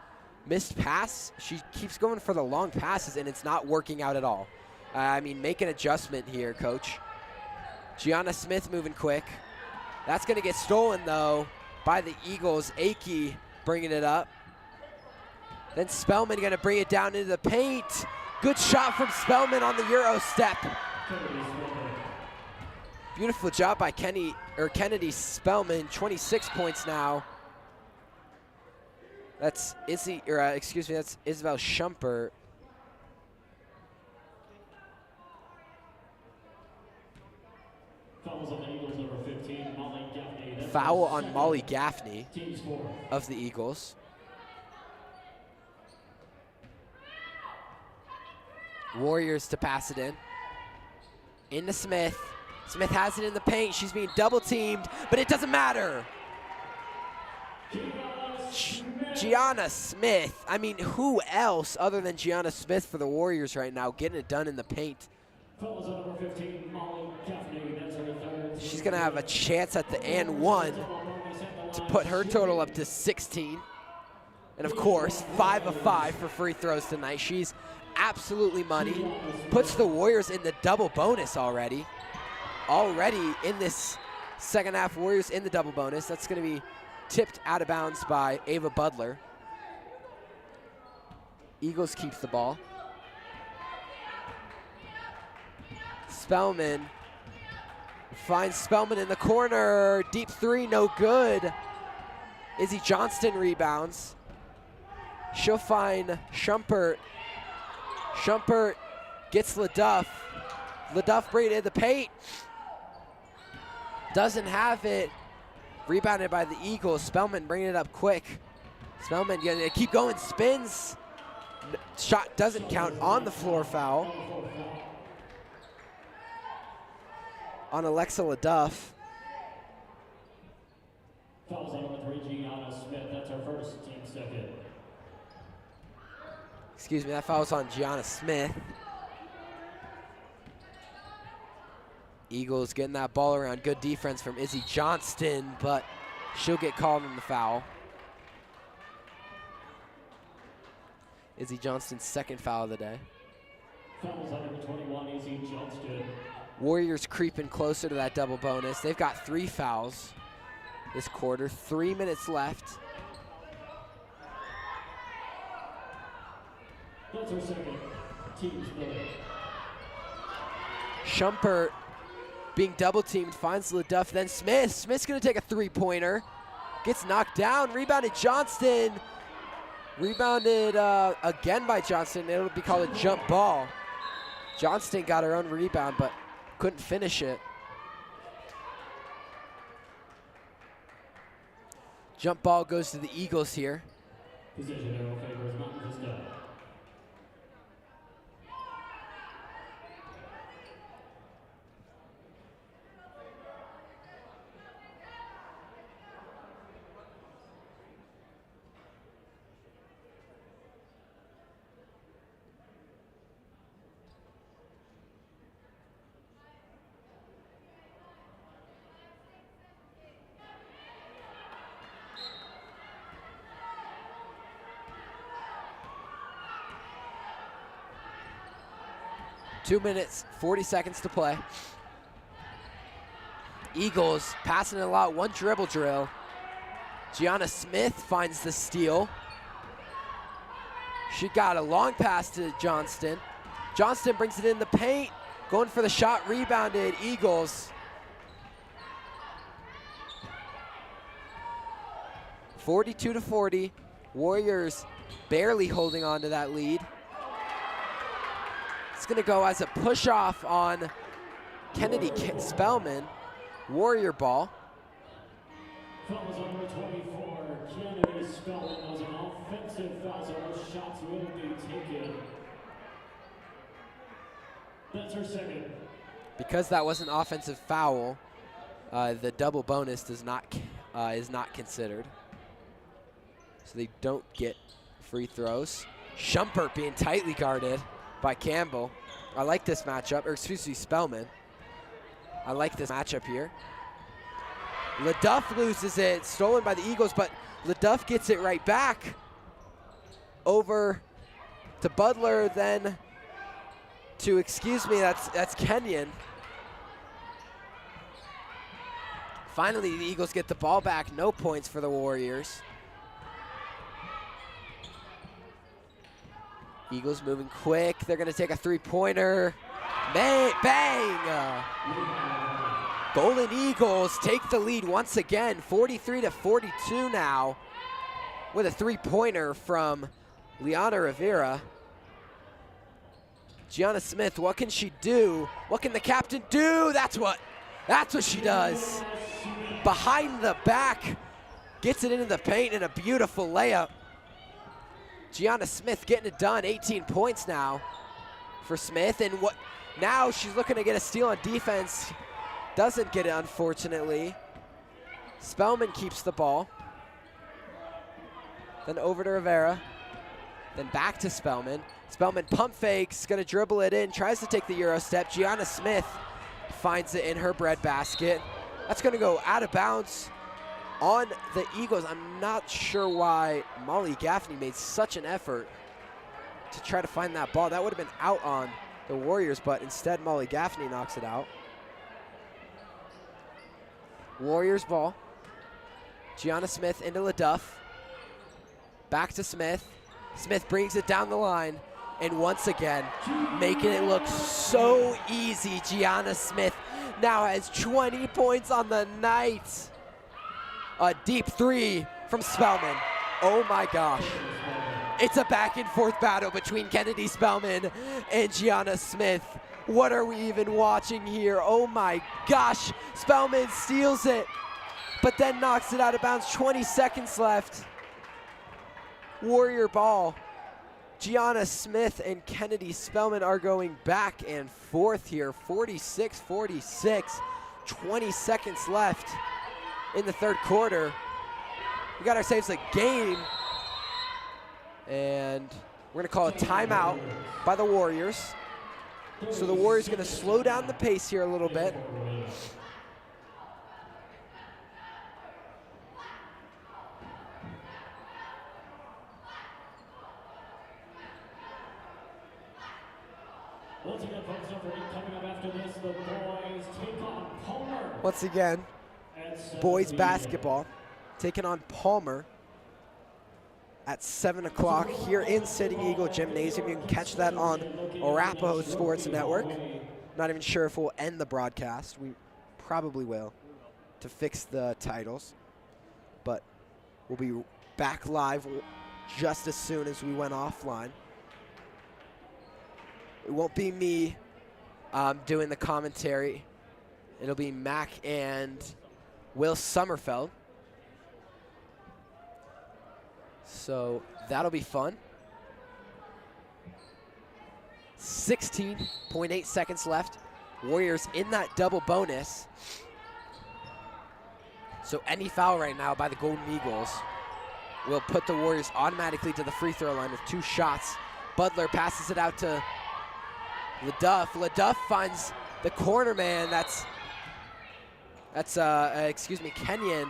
pass. She keeps going for the long passes, and it's not working out at all. I mean, make an adjustment here, coach. Gianna Smith moving quick. That's going to get stolen, though, by the Eagles. Aki bringing it up. Then Spellman going to bring it down into the paint. Good shot from Spellman on the Euro step. Beautiful job by Kennedy Spellman. 26 points now. That's that's Isabel Shumpert. Foul on Molly Gaffney of the Eagles. Warriors to pass it in. Into Smith. Smith has it in the paint. She's being double teamed, but it doesn't matter. Gianna Smith. I mean, who else other than Gianna Smith for the Warriors right now getting it done in the paint? She's going to have a chance at the and one to put her total up to 16. And of course, 5 of 5 for free throws tonight. She's absolutely money. Puts the Warriors in the double bonus already. Already in this second half, Warriors in the double bonus. That's going to be tipped out of bounds by Ava Butler. Eagles keeps the ball. Spellman finds Spellman in the corner. Deep three, no good. Izzy Johnston rebounds. She'll find Shumpert. Shumpert gets LeDuff. LeDuff bring it in the paint. Doesn't have it. Rebounded by the Eagles. Spellman bringing it up quick. Spellman gonna keep going, spins. Shot doesn't count, on the floor foul on Alexa LaDuff. Fouls on number 3, Gianna Smith. That's her first, team second. Excuse me, that foul's on Gianna Smith. Eagles getting that ball around. Good defense from Izzy Johnston, but she'll get called on the foul. Izzy Johnston's second foul of the day. Fouls on number 21, Izzy Johnston. Warriors creeping closer to that double bonus. They've got 3 fouls this quarter. 3 minutes left. That's her second, team's third. Shumpert being double teamed, finds LaDuff, then Smith. Smith's gonna take a 3-pointer. Gets knocked down, rebounded Johnston. Rebounded again by Johnston. It'll be called a jump ball. Johnston got her own rebound, but couldn't finish it. Jump ball goes to the Eagles here. Possession arrow favors Mountain Vista. Two minutes, 40 seconds to play. Eagles passing it a lot, one dribble drill. Gianna Smith finds the steal. She got a long pass to Johnston. Johnston brings it in the paint, going for the shot, rebounded, Eagles. 42-40, Warriors barely holding on to that lead. It's gonna go as a push off on Kennedy Spellman. Warrior ball. Fouls on number 24, Kennedy Spellman. Was an offensive foul, so those shots will be taken. That's her second. Because that was an offensive foul, the double bonus is not considered. So they don't get free throws. Shumpert being tightly guarded by Campbell. I like this matchup, or excuse me, Spellman. I like this matchup here. LaDuff loses it, stolen by the Eagles, but LaDuff gets it right back. Over to Butler, then to, excuse me, that's Kenyon. Finally, the Eagles get the ball back, no points for the Warriors. Eagles moving quick. They're going to take a 3-pointer. Bang! Golden Eagles take the lead once again, 43-42 now, with a 3-pointer from Liana Rivera. Gianna Smith, what can she do? What can the captain do? That's what she does. Behind the back, gets it into the paint in a beautiful layup. Gianna Smith getting it done, 18 points now for Smith. And now she's looking to get a steal on defense. Doesn't get it, unfortunately. Spellman keeps the ball. Then over to Rivera. Then back to Spellman. Spellman pump fakes, gonna dribble it in, tries to take the Euro step. Gianna Smith finds it in her breadbasket. That's gonna go out of bounds on the Eagles. I'm not sure why Molly Gaffney made such an effort to try to find that ball. That would have been out on the Warriors, but instead Molly Gaffney knocks it out. Warriors ball. Gianna Smith into LaDuff. Back to Smith. Smith brings it down the line, and once again, making it look so easy. Gianna Smith now has 20 points on the night. A deep 3 from Spellman. Oh my gosh. It's a back and forth battle between Kennedy Spellman and Gianna Smith. What are we even watching here? Oh my gosh. Spellman steals it. but then knocks it out of bounds. 20 seconds left. Warrior ball. Gianna Smith and Kennedy Spellman are going back and forth here. 46-46. 20 seconds left in the third quarter. We got ourselves a game. And we're going to call a timeout by the Warriors. So the Warriors going to slow down the pace here a little bit. Once again, folks, don't forget, coming up after this, the boys take on Palmer. Once again, boys basketball taking on Palmer at 7 o'clock here in Sitting Eagle Gymnasium. You can catch that on Arapahoe Sports Network. Not even sure if we'll end the broadcast. We probably will to fix the titles. But we'll be back live just as soon as we went offline. It won't be me doing the commentary. It'll be Mac and Will Sommerfeld. So that'll be fun. 16.8 seconds left. Warriors in that double bonus. So any foul right now by the Golden Eagles will put the Warriors automatically to the free throw line with 2 shots. Butler passes it out to LaDuff. LaDuff finds the corner man. That's Kenyon.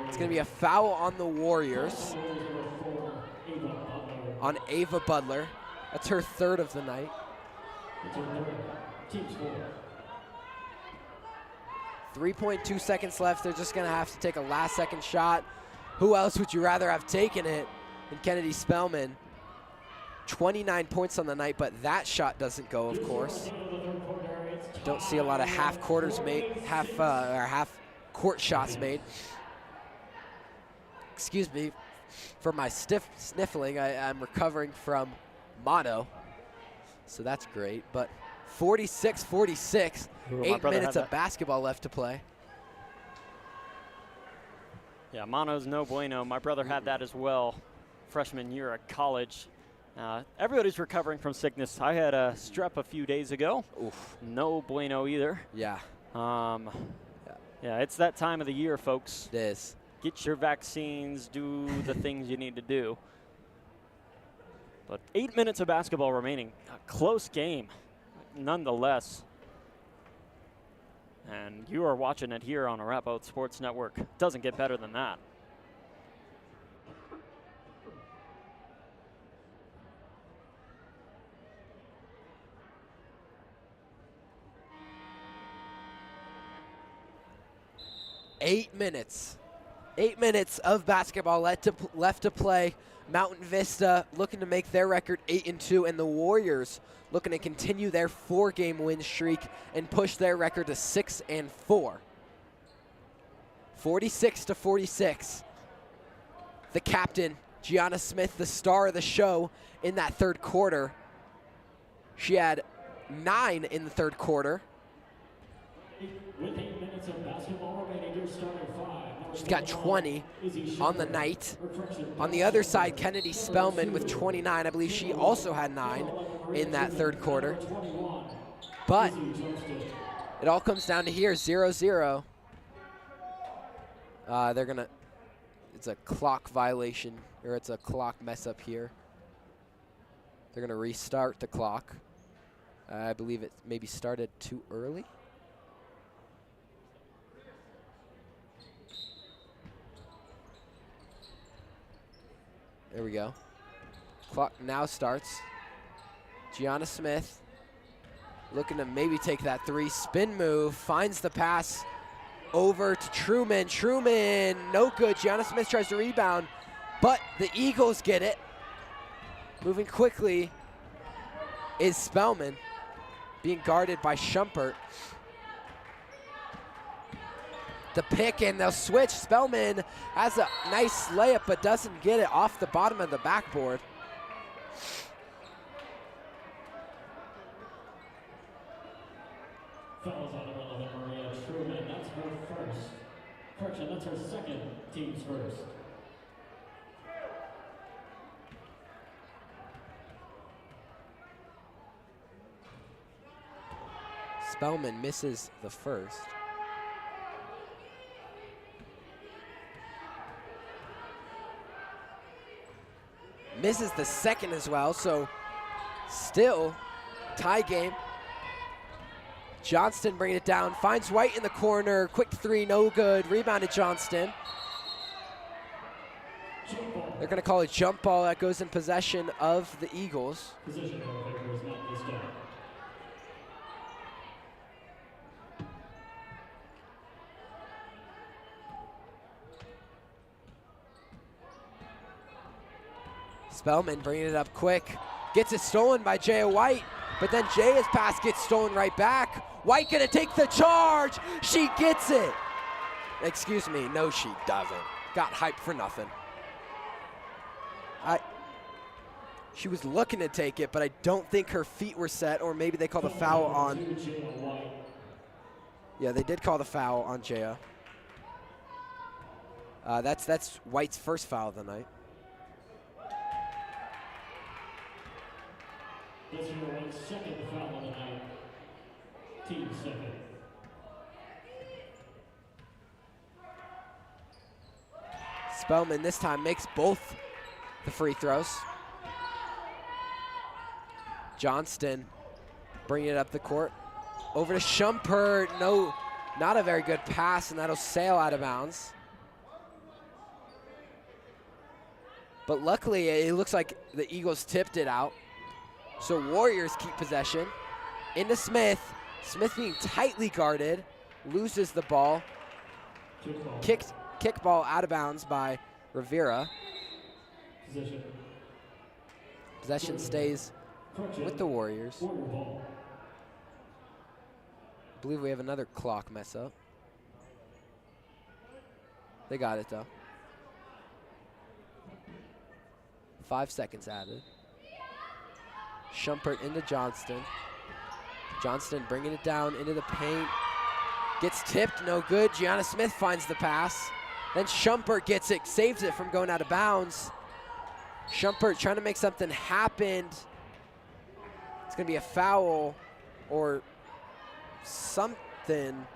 It's going to be a foul on the Warriors, on Ava Butler. That's her 3rd of the night. 3.2 seconds left. They're just going to have to take a last-second shot. Who else would you rather have taken it than Kennedy Spellman? 29 points on the night, but that shot doesn't go, of course. Don't see a lot of half court shots made. Excuse me for my sniffling. I'm recovering from mono, so that's great. But 46-46, 8 minutes of basketball left to play. Yeah, mono's no bueno. My brother had that as well, freshman year at college. Everybody's recovering from sickness. I had a strep a few days ago. Oof. No bueno either. Yeah. Yeah, it's that time of the year, folks. It is. Get your vaccines, do the things you need to do. But 8 minutes of basketball remaining. A close game, nonetheless. And you are watching it here on Arapahoe Sports Network. Doesn't get better than that. Eight minutes of basketball left to play. Mountain Vista looking to make their record 8-2, and the Warriors looking to continue their 4-game win streak and push their record to 6-4. 46-46. The captain, Gianna Smith, the star of the show in that third quarter. She had 9 in the third quarter. With 8 minutes of basketball remaining, your starting 5. She's got 20 on the night. On the other side, Kennedy Spellman with 29. I believe she also had 9 in that third quarter. But it all comes down to here, 0-0. They're going to, it's a clock violation, or it's a clock mess up here. They're going to restart the clock. I believe it maybe started too early. There we go. Clock now starts. Gianna Smith looking to maybe take that 3. Spin move, finds the pass over to Truman. Truman, no good. Gianna Smith tries to rebound, but the Eagles get it. Moving quickly is Spellman, being guarded by Schumpert. The pick, and they'll switch. Spellman has a nice layup, but doesn't get it off the bottom of the backboard. Fouls out of 11, Maria Truman. That's first. Correction, that's her second team's first. Spellman misses the first. Misses the second as well, so still tie game. Johnston bringing it down, finds White in the corner, quick three, no good, rebounded Johnston. They're gonna call a jump ball that goes in possession of the Eagles. Position favors Mountain Vista. Spellman bringing it up quick, gets it stolen by Jaya White, but then Jaya's pass gets stolen right back. White gonna take the charge, she gets it. Excuse me, no she doesn't. Got hyped for nothing. She was looking to take it, but I don't think her feet were set, or maybe they called a foul on. Yeah, they did call the foul on Jaya. That's White's first foul of the night. That's your White's second foul of the night. Team second. Spellman this time makes both the free throws. Johnston bringing it up the court. Over to Shumpert. No, not a very good pass, and that'll sail out of bounds. But luckily, it looks like the Eagles tipped it out. So Warriors keep possession. Into Smith. Smith being tightly guarded. Loses the ball. Kick ball out of bounds by Rivera. Possession stays with the Warriors. I believe we have another clock mess up. They got it though. 5 seconds added. Shumpert into Johnston. Johnston bringing it down into the paint. Gets tipped, no good. Gianna Smith finds the pass. Then Shumpert gets it, saves it from going out of bounds. Shumpert trying to make something happen. It's gonna be a foul or something.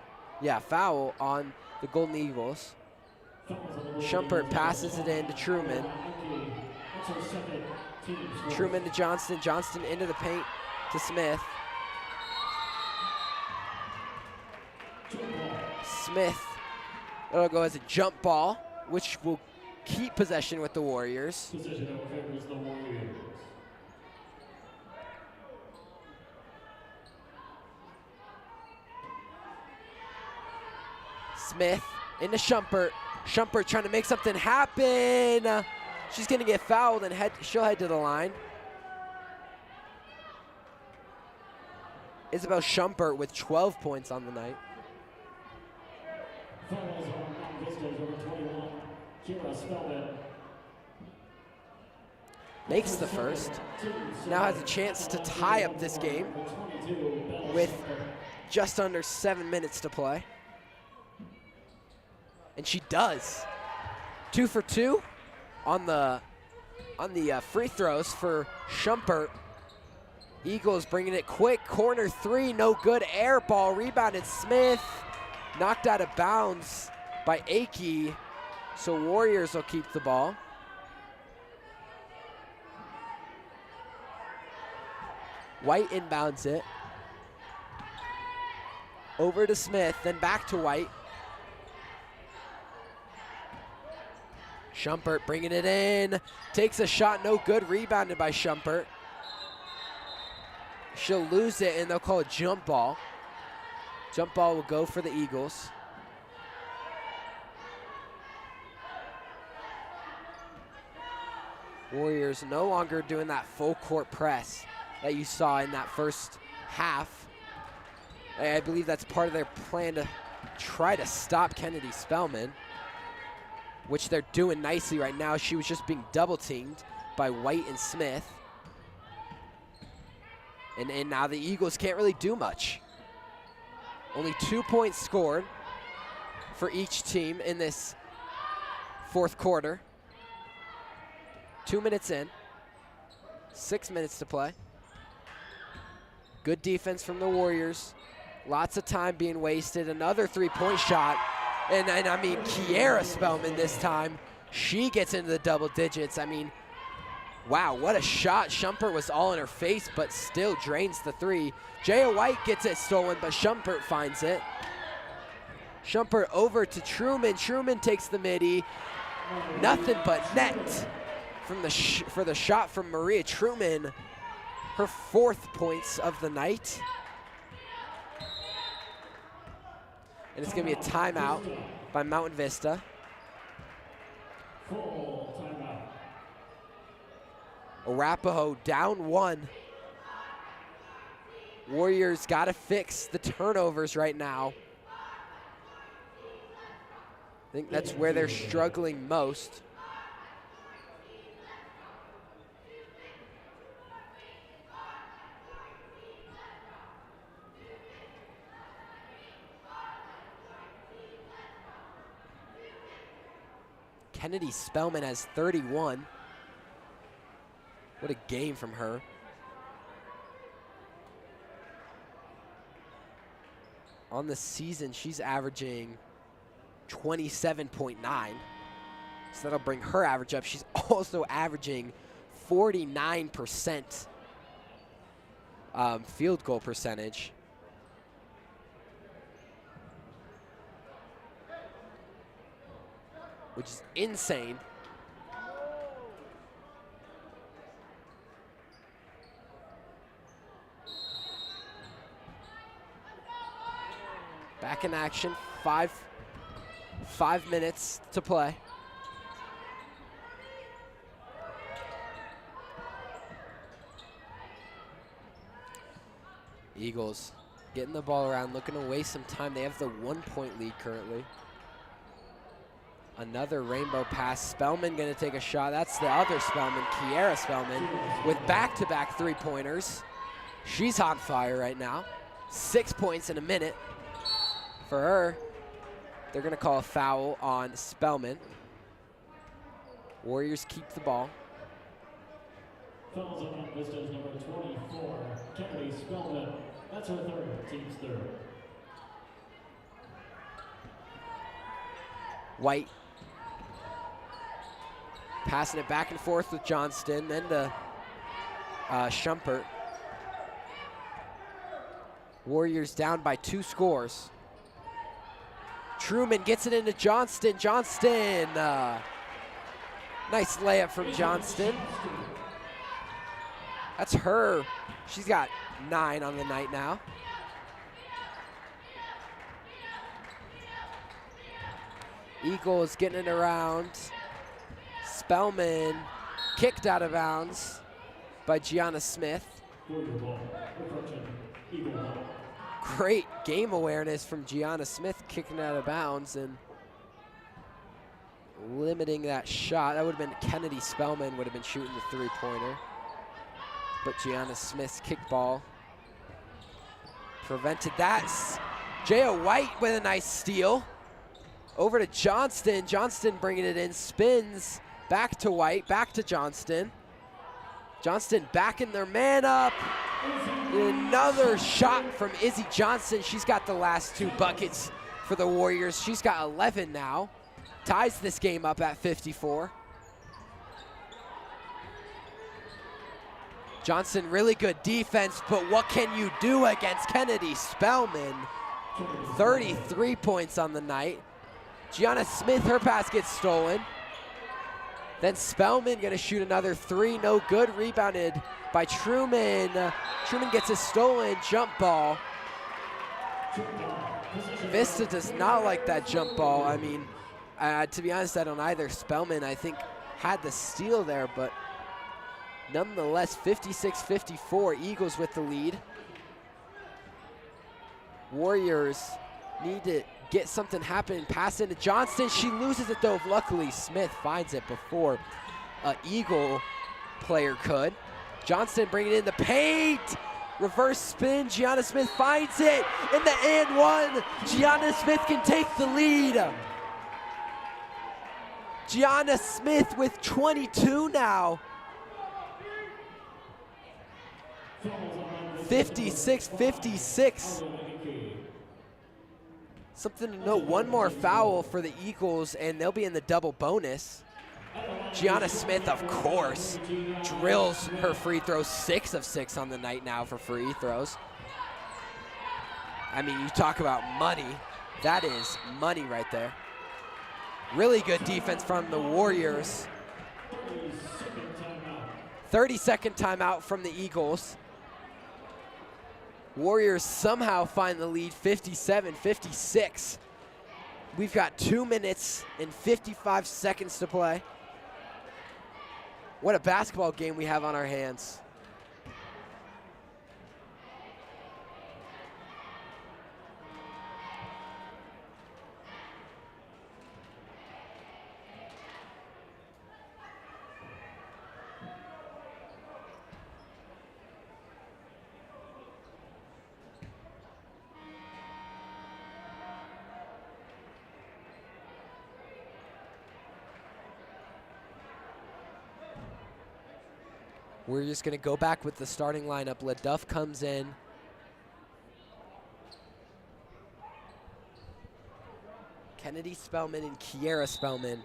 Yeah, foul on the Golden Eagles. Shumpert passes it in to Truman. Truman to Johnston. Johnston into the paint to Smith. Smith, it'll go as a jump ball, which will keep possession with the Warriors. Position favors the Warriors. Smith into Shumpert. Shumpert trying to make something happen. She's gonna get fouled and she'll head to the line. Isabel Shumpert with 12 points on the night. Fouls on Mountain Vista's over 21. Kira Spellman. Makes the first. Now has a chance to tie up this game with just under 7 minutes to play. And she does. 2 for 2 on the free throws for Shumpert. Eagles bringing it quick. Corner three, no good. Air ball, rebounded Smith. Knocked out of bounds by Akey. So Warriors will keep the ball. White inbounds it. Over to Smith, then back to White. Shumpert bringing it in. Takes a shot, no good. Rebounded by Shumpert. She'll lose it, and they'll call a jump ball. Jump ball will go for the Eagles. Warriors no longer doing that full court press that you saw in that first half. I believe that's part of their plan to try to stop Kennedy Spellman, which they're doing nicely right now. She was just being double teamed by White and Smith. And now the Eagles can't really do much. Only 2 points scored. for each team in this fourth quarter. 2 minutes in, 6 minutes to play. Good defense from the Warriors. Lots of time being wasted. Another three-point shot. And I mean, Kiera Spellman this time, she gets into the double digits. I mean, wow, what a shot. Schumpert was all in her face, but still drains the three. Jaya White gets it stolen, but Schumpert finds it. Schumpert over to Truman. Truman takes the midi. Nothing but net from for the shot from Maria Truman. Her 4th points of the night. And it's going to be a timeout by Mountain Vista. Full timeout. Arapahoe down 1. Warriors got to fix the turnovers right now. I think that's where they're struggling most. Kennedy Spellman has 31. What a game from her. On the season, she's averaging 27.9. So that'll bring her average up. She's also averaging 49% field goal percentage. Which is insane. Back in action, 5 minutes to play. Eagles getting the ball around, looking to waste some time. They have the 1-point lead currently. Another rainbow pass. Spellman gonna take a shot. That's the other Spellman, Kiera Spellman, with back-to-back three-pointers. She's on fire right now. 6 points in a minute for her. They're gonna call a foul on Spellman. Warriors keep the ball. Fouls on Mountain Vista's number 24, Kennedy Spellman. That's her 3rd, team's 3rd. White passing it back and forth with Johnston, then to Schumpert. Warriors down by 2 scores. Truman gets it into Johnston. Johnston, nice layup from Johnston. That's her. She's got 9 on the night now. Eagles getting it around. Spellman kicked out of bounds by Gianna Smith. Great game awareness from Gianna Smith, kicking out of bounds and limiting that shot. That would have been Kennedy Spellman would have been shooting the 3-pointer. But Gianna Smith's kickball prevented that. Jaya White with a nice steal. Over to Johnston. Johnston bringing it in, spins back to White, back to Johnston. Johnston backing their man up. Another shot from Izzy Johnson. She's got the last 2 buckets for the Warriors. She's got 11 now. Ties this game up at 54. Johnson, really good defense, but what can you do against Kennedy Spellman? 33 points on the night. Gianna Smith, her pass gets stolen. Then Spellman gonna shoot another 3, no good. Rebounded by Truman. Truman gets a stolen jump ball. Vista does not like that jump ball. I mean, to be honest, I don't either. Spellman, I think, had the steal there, but nonetheless, 56-54, Eagles with the lead. Warriors need to get something happening. Pass into Johnston. She loses it though. Luckily, Smith finds it before an Eagle player could. Johnston bringing it in the paint. Reverse spin, Gianna Smith finds it in the and one. Gianna Smith can take the lead. Gianna Smith with 22 now. 56-56. Something to note, one more foul for the Eagles and they'll be in the double bonus. Gianna Smith, of course, drills her free throws, 6 of 6 on the night now for free throws. I mean, you talk about money. That is money right there. Really good defense from the Warriors. 30-second timeout from the Eagles. Warriors somehow find the lead, 57-56. We've got 2 minutes and 55 seconds to play. What a basketball game we have on our hands. We're just going to go back with the starting lineup. LaDuff comes in. Kennedy Spellman and Kiera Spellman.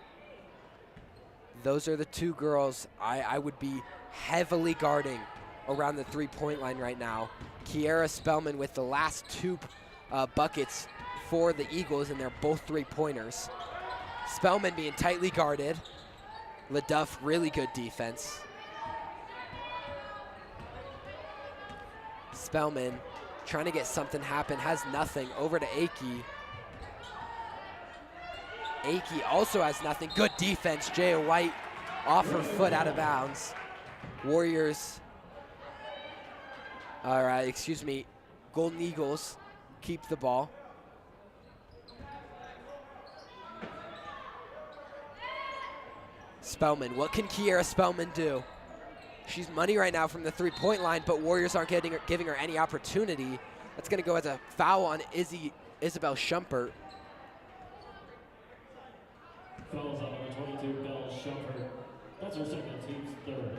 Those are the two girls I would be heavily guarding around the three-point line right now. Kiera Spellman with the last 2 buckets for the Eagles, and they're both three-pointers. Spellman being tightly guarded. LaDuff, really good defense. Spellman trying to get something happen, has nothing. Over to Akey. Akey also has nothing. Good defense. Jaya White off her foot, out of bounds. Warriors, Golden Eagles keep the ball. Spellman, what can Kiera Spellman do? She's money right now from the three-point line, but Warriors aren't giving her any opportunity. That's going to go as a foul on Isabel Schumpert. Fouls on number 22, Belle Schumpert. That's her second, team's third.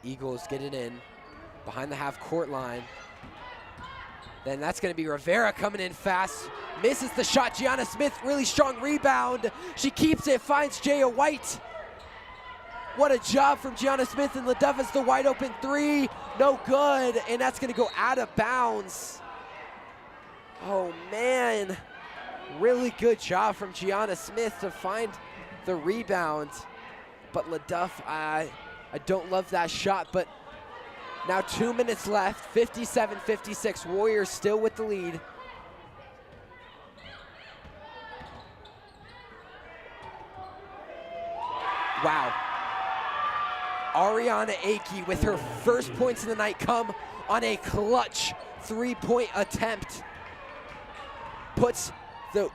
Eagles get it in behind the half-court line. Then that's going to be Rivera coming in fast. Misses the shot. Gianna Smith, really strong rebound. She keeps it, finds Jaya White. What a job from Gianna Smith, and LaDuff is the wide open 3. No good, and that's going to go out of bounds. Oh, man. Really good job from Gianna Smith to find the rebound. But LaDuff, I don't love that shot, but now 2 minutes left, 57-56. Warriors still with the lead. Wow. Ariana Akey with her first points of the night come on a clutch 3-point attempt. Puts the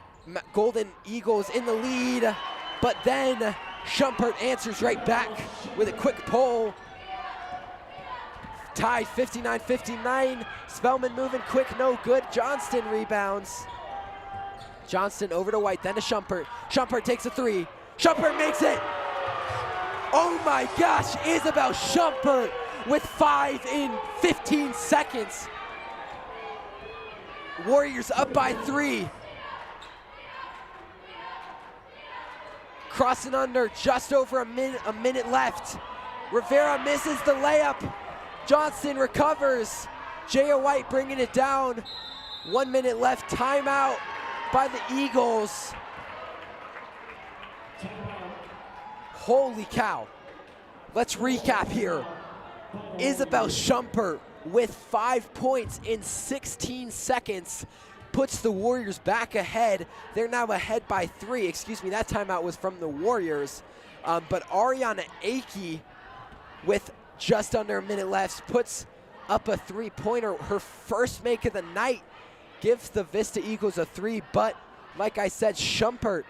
Golden Eagles in the lead, but then Schumpert answers right back with a quick pull. Tied 59-59. Spellman moving quick, no good. Johnston rebounds. Johnston over to White, then to Schumpert. Schumpert takes a 3. Schumpert makes it. Oh my gosh, Isabel Schumpert with 5 in 15 seconds. Warriors up by 3. Crossing under, just over a minute left. Rivera misses the layup. Johnston recovers. Jaya White bringing it down. 1 minute left, timeout by the Eagles. Holy cow. Let's recap here. Isabel Schumpert with 5 points in 16 seconds puts the Warriors back ahead. They're now ahead by 3. Excuse me, that timeout was from the Warriors. But Ariana Akey with just under a minute left puts up a 3-pointer. Her first make of the night gives the Vista Eagles a 3, but like I said, Schumpert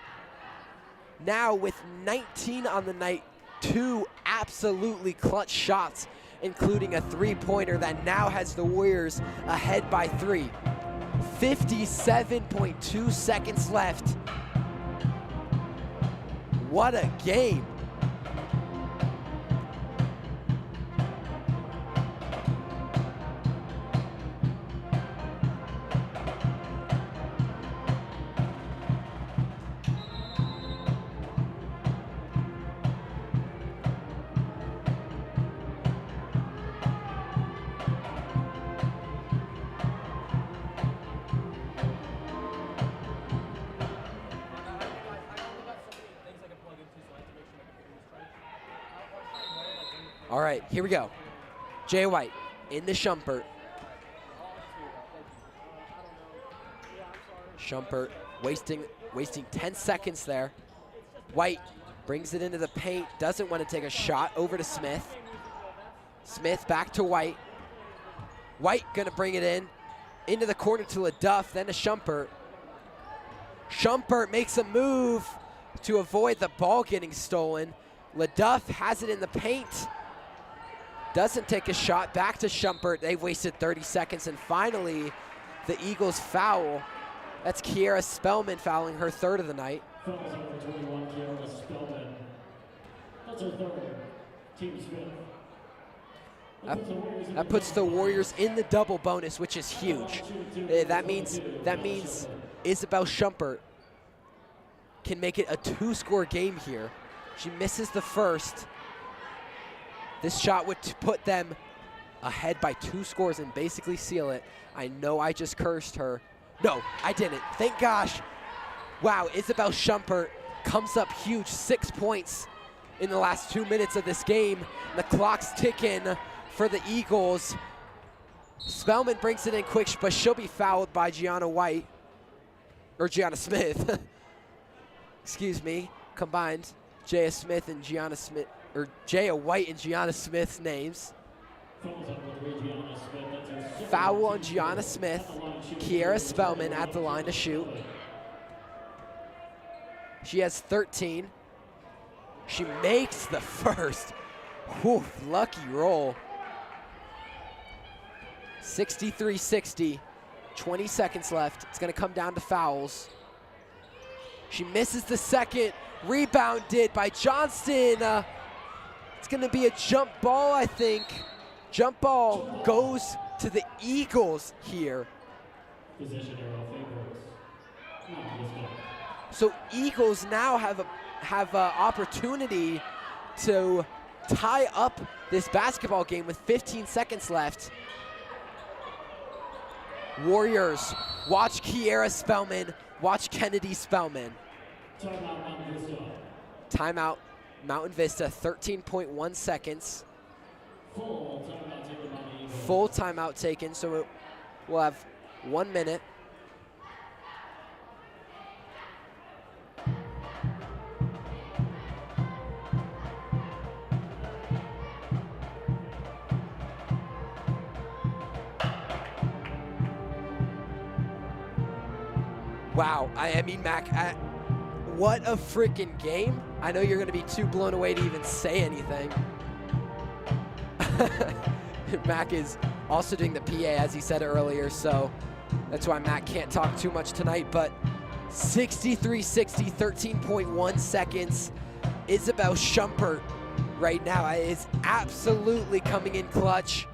now with 19 on the night, 2 absolutely clutch shots, including a three-pointer that now has the Warriors ahead by 3. 57.2 seconds left. What a game. All right, here we go. Jay White in the Shumpert. Shumpert wasting 10 seconds there. White brings it into the paint, doesn't want to take a shot, over to Smith. Smith back to White. White gonna bring it in, into the corner to LaDuff, then to Shumpert. Shumpert makes a move to avoid the ball getting stolen. LaDuff has it in the paint. Doesn't take a shot, back to Shumpert. They've wasted 30 seconds, and finally, the Eagles foul. That's Kiera Spellman fouling her 3rd of the night. Fouls number 21, Kiara Spellman. That's her 3rd. Team Smith. That puts the Warriors in the double bonus, which is huge. That means Isabel Shumpert can make it a 2-score game here. She misses the first. This shot would put them ahead by 2 scores and basically seal it. I know I just cursed her. No, I didn't. Thank gosh. Wow, Isabel Shumpert comes up huge. 6 points in the last 2 minutes of this game. The clock's ticking for the Eagles. Spellman brings it in quick, but she'll be fouled by Gianna White. Or Gianna Smith. Excuse me. Combined. Jaya Smith and Gianna Smith. Or Jaya White and Gianna Smith's names. Foul on Gianna Smith. Kiera Spellman at the line to shoot. She has 13. She makes the first. Whew, lucky roll. 63-60. 20 seconds left. It's going to come down to fouls. She misses the second. Rebounded by Johnston. It's going to be a jump ball, I think. Jump ball goes to the Eagles here. So Eagles now have a opportunity to tie up this basketball game with 15 seconds left. Warriors, watch Kiera Spellman, watch Kennedy Spellman. Timeout, Mountain Vista, 13.1 seconds. Full timeout taken, so we'll have 1 minute. Wow, I mean, Mac, what a freaking game. I know you're gonna be too blown away to even say anything. Mac is also doing the PA, as he said earlier, so that's why Mac can't talk too much tonight, but 63-60, 13.1 seconds. Isabel Shumpert right now is absolutely coming in clutch.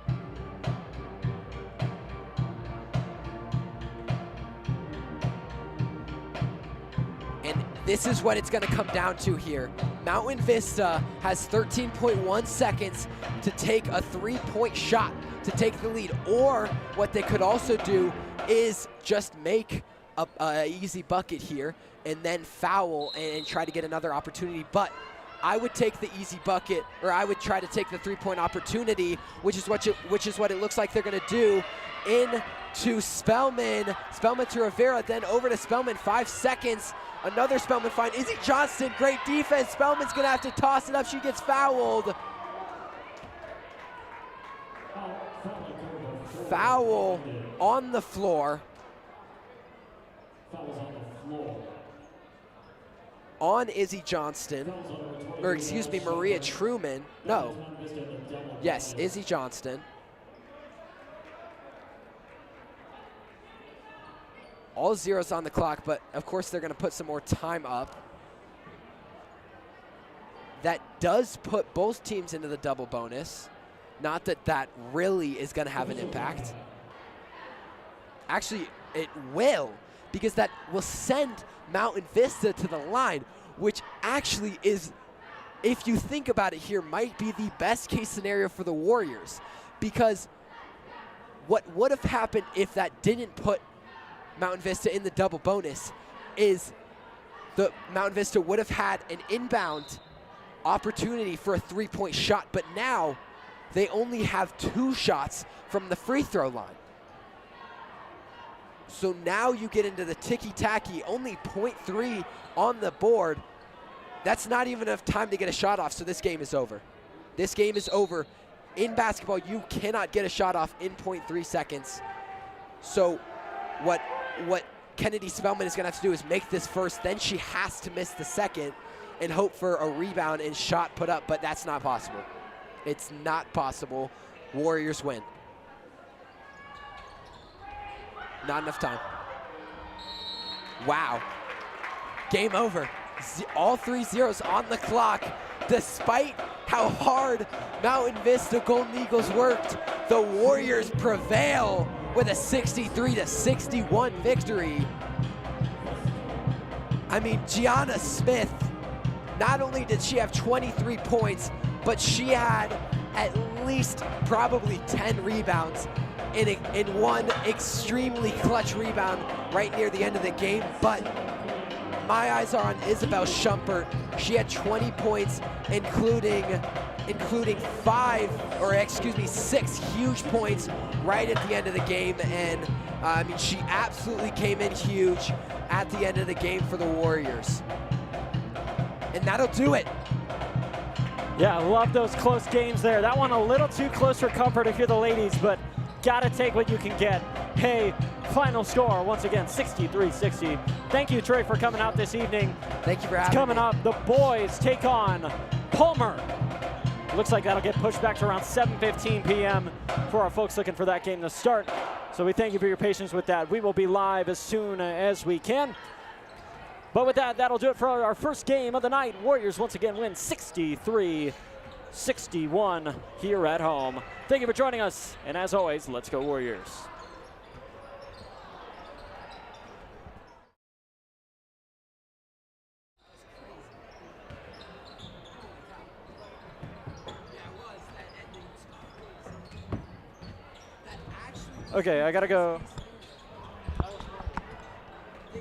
This is what it's going to come down to here. Mountain Vista has 13.1 seconds to take a 3-point shot to take the lead. Or what they could also do is just make a easy bucket here and then foul and try to get another opportunity. But I would take the easy bucket, or I would try to take the 3-point opportunity, which is what it looks like they're going to do. Into Spellman. Spellman to Rivera, then over to Spellman. 5 seconds. Another Spellman find. Izzy Johnston, great defense. Spellman's going to have to toss it up. She gets fouled. Foul on the floor. on Izzy Johnston, or excuse me, Maria Truman. No. Yes, Izzy Johnston. All zeros on the clock, but of course they're going to put some more time up. That does put both teams into the double bonus. Not that that really is going to have an impact. Actually, it will, because that will send Mountain Vista to the line, which actually is, if you think about it here, might be the best case scenario for the Warriors. Because what would have happened if that didn't put Mountain Vista in the double bonus is the Mountain Vista would have had an inbound opportunity for a three-point shot, but now they only have 2 shots from the free throw line. So now you get into the ticky-tacky, only 0.3 on the board. That's not even enough time to get a shot off, so this game is over. This game is over. In basketball, you cannot get a shot off in 0.3 seconds. So what Kennedy Spellman is going to have to do is make this first, then she has to miss the second and hope for a rebound and shot put up, but that's not possible. It's not possible. Warriors win. Not enough time. Wow. Game over. All 3 zeros on the clock. Despite how hard Mountain Vista Golden Eagles worked, the Warriors prevail with a 63-61 victory. I mean, Gianna Smith, not only did she have 23 points, but she had at least probably 10 rebounds in one extremely clutch rebound right near the end of the game. But my eyes are on Isabel Schumpert. She had 20 points, including 6 huge points right at the end of the game. And I mean, she absolutely came in huge at the end of the game for the Warriors. And that'll do it. Yeah, love those close games there. That one a little too close for comfort if you're the ladies, but gotta take what you can get. Hey, final score, once again, 63-60. Thank you, Trey, for coming out this evening. Thank you for having Coming me. up, the boys take on Palmer. Looks like that'll get pushed back to around 7:15 p.m. for our folks looking for that game to start. So we thank you for your patience with that. We will be live as soon as we can. But with that, that'll do it for our first game of the night. Warriors once again win 63-61 here at home. Thank you for joining us, and as always, let's go Warriors. Okay, I gotta go.